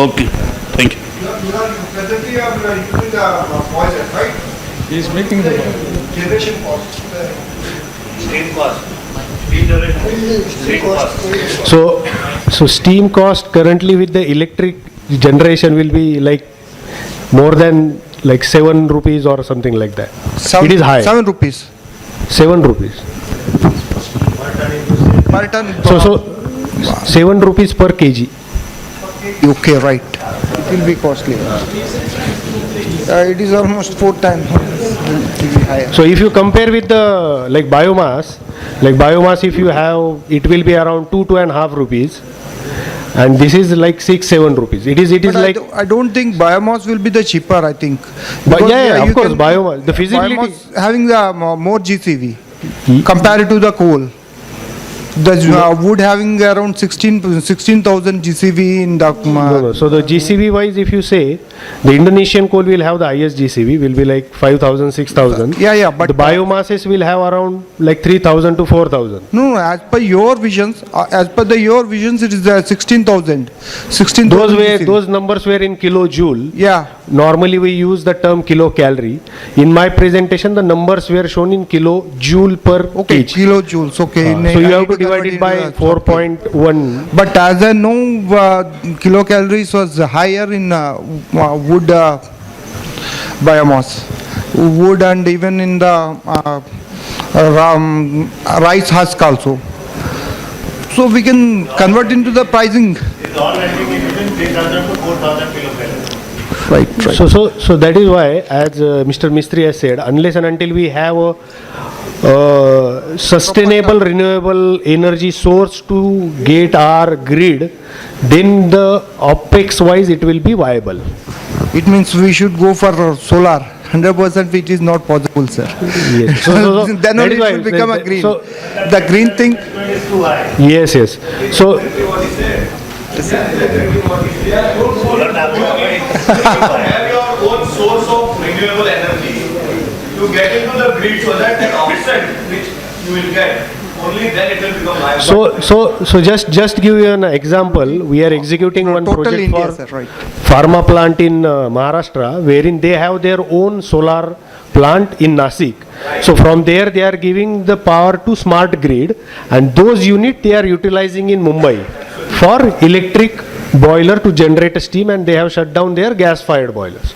Okay, thank you. Presently you are using the boiler, right? He is making the Generation cost. Steam cost. Steam cost. So steam cost currently with the electric generation will be like more than like 7 rupees or something like that. It is high. 7 rupees 7 rupees. per ton. So 7 rupees per kg. Okay, right. It will be costly. It is almost 4 times higher. So if you compare with the like biomass if you have, it will be around 2.5 rupees, and this is like 6-7 rupees. It is But like I don't think biomass will be the cheaper, I think. But Because, yeah, of you course, can- biomass, the feasibility. Biomass having the more GCV compared to the coal. The wood having around 16,000 GCV in the. No. So the GCV wise, if you say, the Indonesian coal will have the highest GCV, will be like 5,000, 6,000. Yeah, but the biomasses will have around like 3,000 to 4,000. No, as per your visions, it is 16,000. 16,000 Those numbers were in kilojoule. Yeah. Normally we use the term kilocalorie. In my presentation, the numbers were shown in kilojoule per Okay, kg. kilojoules. Okay. So you I have need to divide convert it by into that. 4.1. But as I know, kilocalories was higher in wood biomass, wood, and even in the rice husk also. So we can convert into the pricing. It's all running in between 3,000 to 4,000 kilocalories. Right. So that is why, as Mr. Mistry has said, unless and until we have a sustainable renewable energy source to get our grid, then the OPEX wise it will be viable. It means we should go for solar. 100% it is not possible, sir. Yes. So Then that only is why- it will become a green. So, The green thing. It's too high. yes. So Solar target is too high. Have your own source of renewable energy to get into the grid so that the offset which you will get, only then it will become viable. So just give you an example. We are executing one Total project India, for sir, right. pharma plant in Maharashtra, wherein they have their own solar plant in Nasik. So from there they are giving the power to smart grid, and those units they are utilizing in Mumbai for electric boiler to generate steam, and they have shut down their gas fired boilers.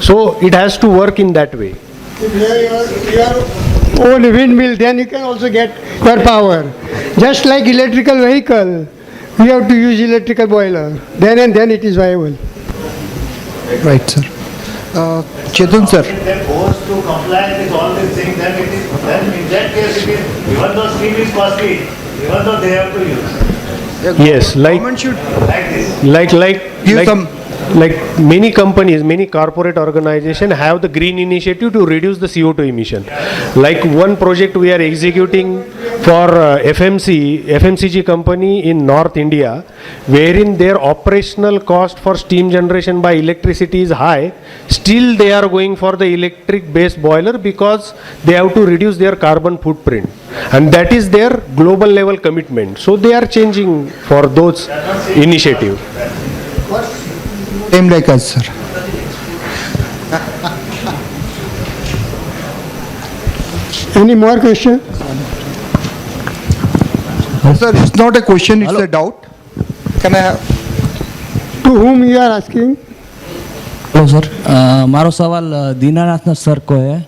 So it has to work in that way. If your own windmill, then you can also get your power. Just like electrical vehicle, we have to use electrical boiler. Then it is viable. Right, sir. Chetan, sir. They're forced to comply with all these things, then in that case it is, even though steam is costly, even though they have to use, Yes, like Government should like this. give some. Like many companies, many corporate organizations have the green initiative to reduce the CO2 emission. Like one project we are executing for FMCG company in North India, wherein their operational cost for steam generation by electricity is high. Still they are going for the electric based boiler because they have to reduce their carbon footprint. And that is their global level commitment. So they are changing for those initiatives. Same like us, sir. Any more question? Sir, it's not a question, it's a doubt. Can I have? To whom you are asking? Hello sir, मारो सवाल Dinanath sir को है।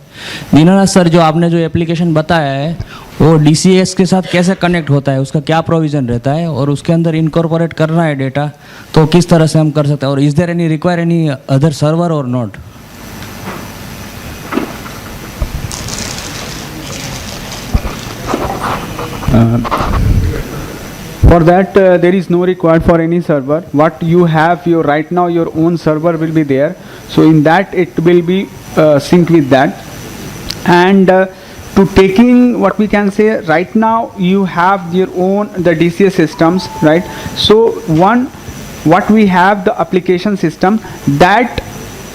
Dinanath sir, जो आपने जो application बताया है वो डीसीएस के साथ कैसे कनेक्ट होता है, उसका क्या प्रोविज़न रहता है, और उसके अंदर इनकॉर्पोरेट करना है डेटा तो किस तरह से हम कर सकते हैं, और is there any require any other server or not? For that, there is no required for any server. What you have your right now, your own server will be there. So in that, it will be synced with that. And to taking what we can say right now, you have your own the DCS systems, right? So what we have the application system that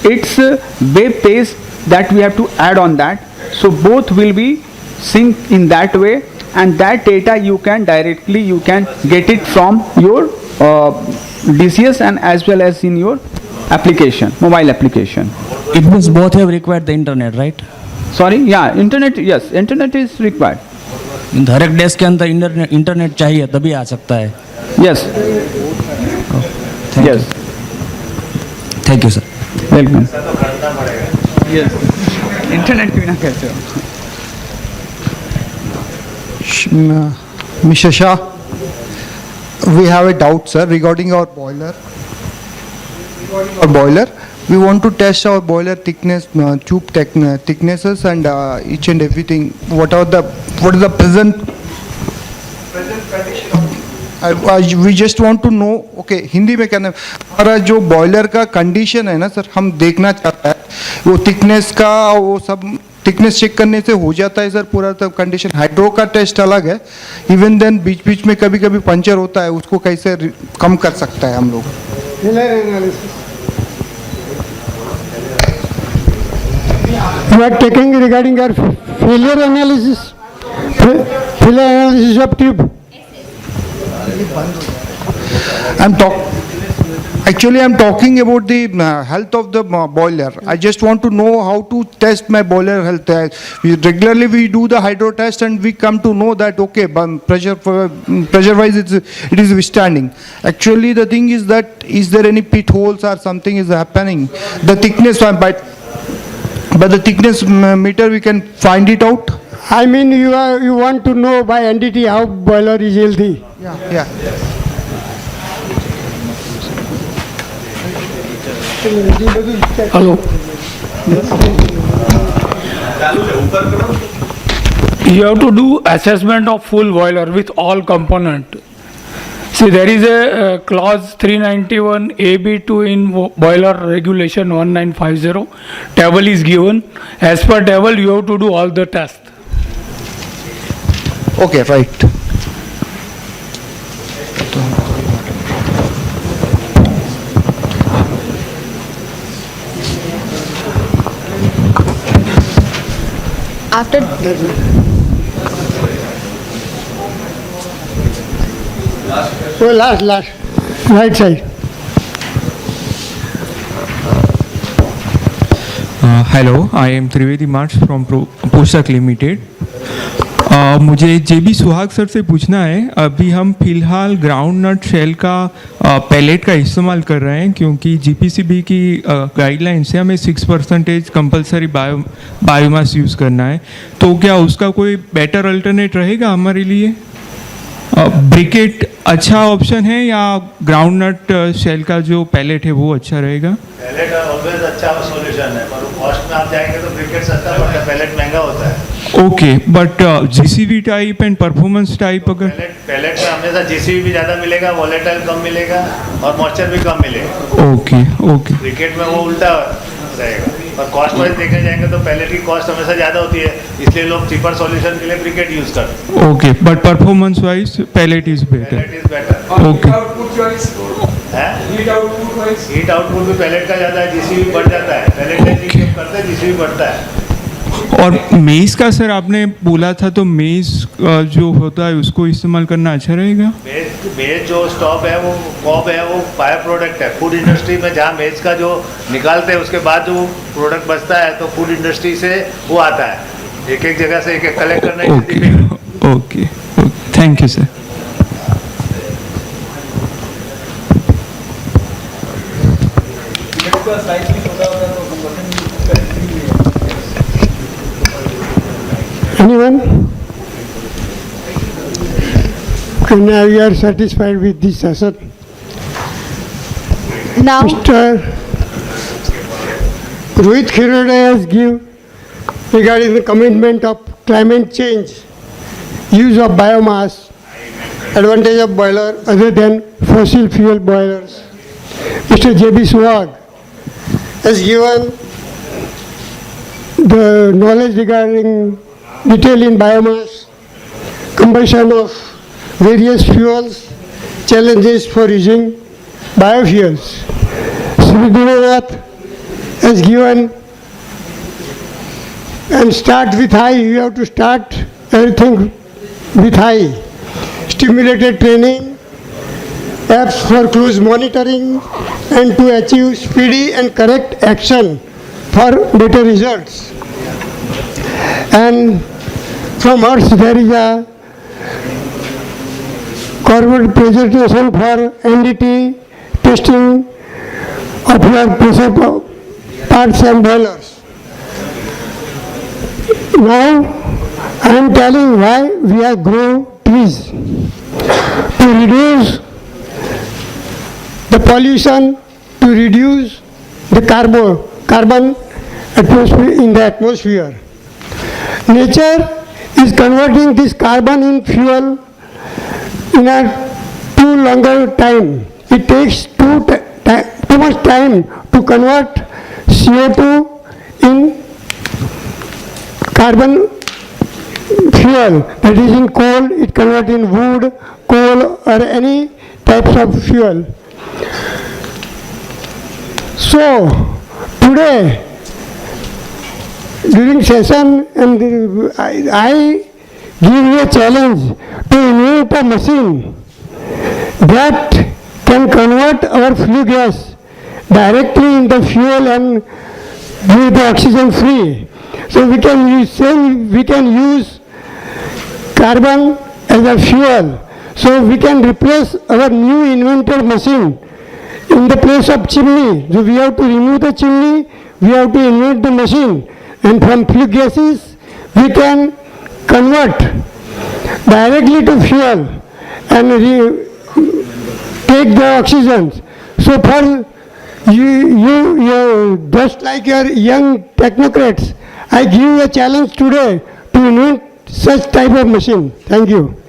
it's web page that we have to add on that. So both will be synced in that way, and that data you can directly get it from your DCS and as well as in your application, mobile application. It means both have required the internet, right? Sorry, yeah, internet, yes, internet is required. हर एक desk के अंदर internet चाहिए तभी आ सकता है. Yes. Yes. Thank you, sir. Welcome. Yes. Internet बिना कैसे हो? Mr. Shah, we have a doubt, sir, regarding our boiler. We want to test our boiler thickness, tube thicknesses, and each and everything. What is the present condition? We just want to know. Okay, Hindi में कहना हमारा जो boiler का condition है ना sir, हम देखना चाहता है वो थिकनेस का, वो सब थिकनेस चेक करने से हो जाता है सर पूरा तब कंडीशन. हाइड्रो का टेस्ट अलग है. इवन देन बीच बीच में कभी कभी पंचर होता है, उसको कैसे कम कर सकता है हम लोग. You are taking regarding our failure analysis of tube. I'm talking about the health of the boiler. I just want to know how to test my boiler health. Regularly we do the hydro test and we come to know that okay, pressure wise it is withstanding. Actually the thing is that is there any pit holes or something is happening? The thickness by the thickness meter we can find it out. I mean you want to know by NDT how boiler is healthy. Yeah. Hello. You have to do assessment of full boiler with all component. See, there is a clause 391 AB2 in boiler regulation 1950. Table is given. As per table, you have to do all the tests. Okay, right. After So last, right side. Hello, I am Trivedi March from Poshak Limited. मुझे JB सुहाग sir से पूछना है, अभी हम फिलहाल ground नट shell का palette का इस्तेमाल कर रहे हैं क्योंकि GPCB की गाइडलाइन से हमें 6% कंपलसरी बायोमास यूज़ करना है. तो क्या उसका कोई बेटर अल्टरनेट रहेगा हमारे लिए? ब्रिकेट अच्छा ऑप्शन है या ग्राउंड नट शेल का जो पैलेट है वो अच्छा रहेगा? पैलेट ऑलवेज अच्छा सॉल्यूशन है, पर कॉस्ट में आप जाएंगे तो ब्रिकेट सस्ता पड़ता है, पैलेट महंगा होता है. Okay, but GCV type and performance type अगर पैलेट में हमेशा GCV भी ज़्यादा मिलेगा, वॉलेटाइल कम मिलेगा और मॉइस्चर भी कम मिलेगा. ओके. ब्रिकेट में वो उल्टा रहेगा, और कॉस्ट वाइज देखे जाएंगे तो पैलेट की कॉस्ट हमेशा ज़्यादा होती है, इसलिए लोग चीपर सॉल्यूशन के लिए ब्रिकेट यूज़ करते हैं. Okay, but performance wise pellet is better. Okay. Heat output भी पैलेट का ज़्यादा है, GCV बढ़ जाता है. पैलेट करते हैं, GCV बढ़ता है. और मेज का सर आपने बोला था, तो मेज जो होता है उसको इस्तेमाल करना अच्छा रहेगा? मेज जो स्टॉप है वो कॉब है, वो बाय प्रोडक्ट है. फूड इंडस्ट्री में जहाँ मेज का जो निकालते हैं उसके बाद जो प्रोडक्ट बचता है तो फूड इंडस्ट्री से वो आता है. एक एक जगह से एक एक कलेक्ट करने की. Okay, thank you sir. Anyone? And now you are satisfied with this session? now, Mr. Rohit Khirode has given regarding the commitment of climate change, use of biomass, advantage of boiler other than fossil fuel boilers. Mr. J.B. Suhag has given the knowledge regarding detail in biomass, combustion of various fuels, challenges for using biofuels. Sri Dinanath has given, and start with high, you have to start everything with high. Stimulated training, apps for close monitoring, and to achieve speedy and correct action for better results. And from us there is a corporate presentation for NDT testing of your pressure parts and boilers. Now I am telling why we have grown trees. To reduce the pollution, to reduce the carbon atmosphere in the atmosphere. Nature is converting this carbon in fuel in a too longer time. It takes too much time to convert CO2 in carbon fuel, that is in coal, it converts in wood, coal or any types of fuel. So today during session I give you a challenge to invent a machine that can convert our flue gas directly in the fuel and give the oxygen free. So we can use carbon as a fuel. So we can replace our new invented machine in the place of chimney. So we have to remove the chimney, we have to invent the machine, and from flue gases we can convert directly to fuel and take the oxygen. So for you just like your young technocrats, I give you a challenge today to invent such type of machine. Thank you.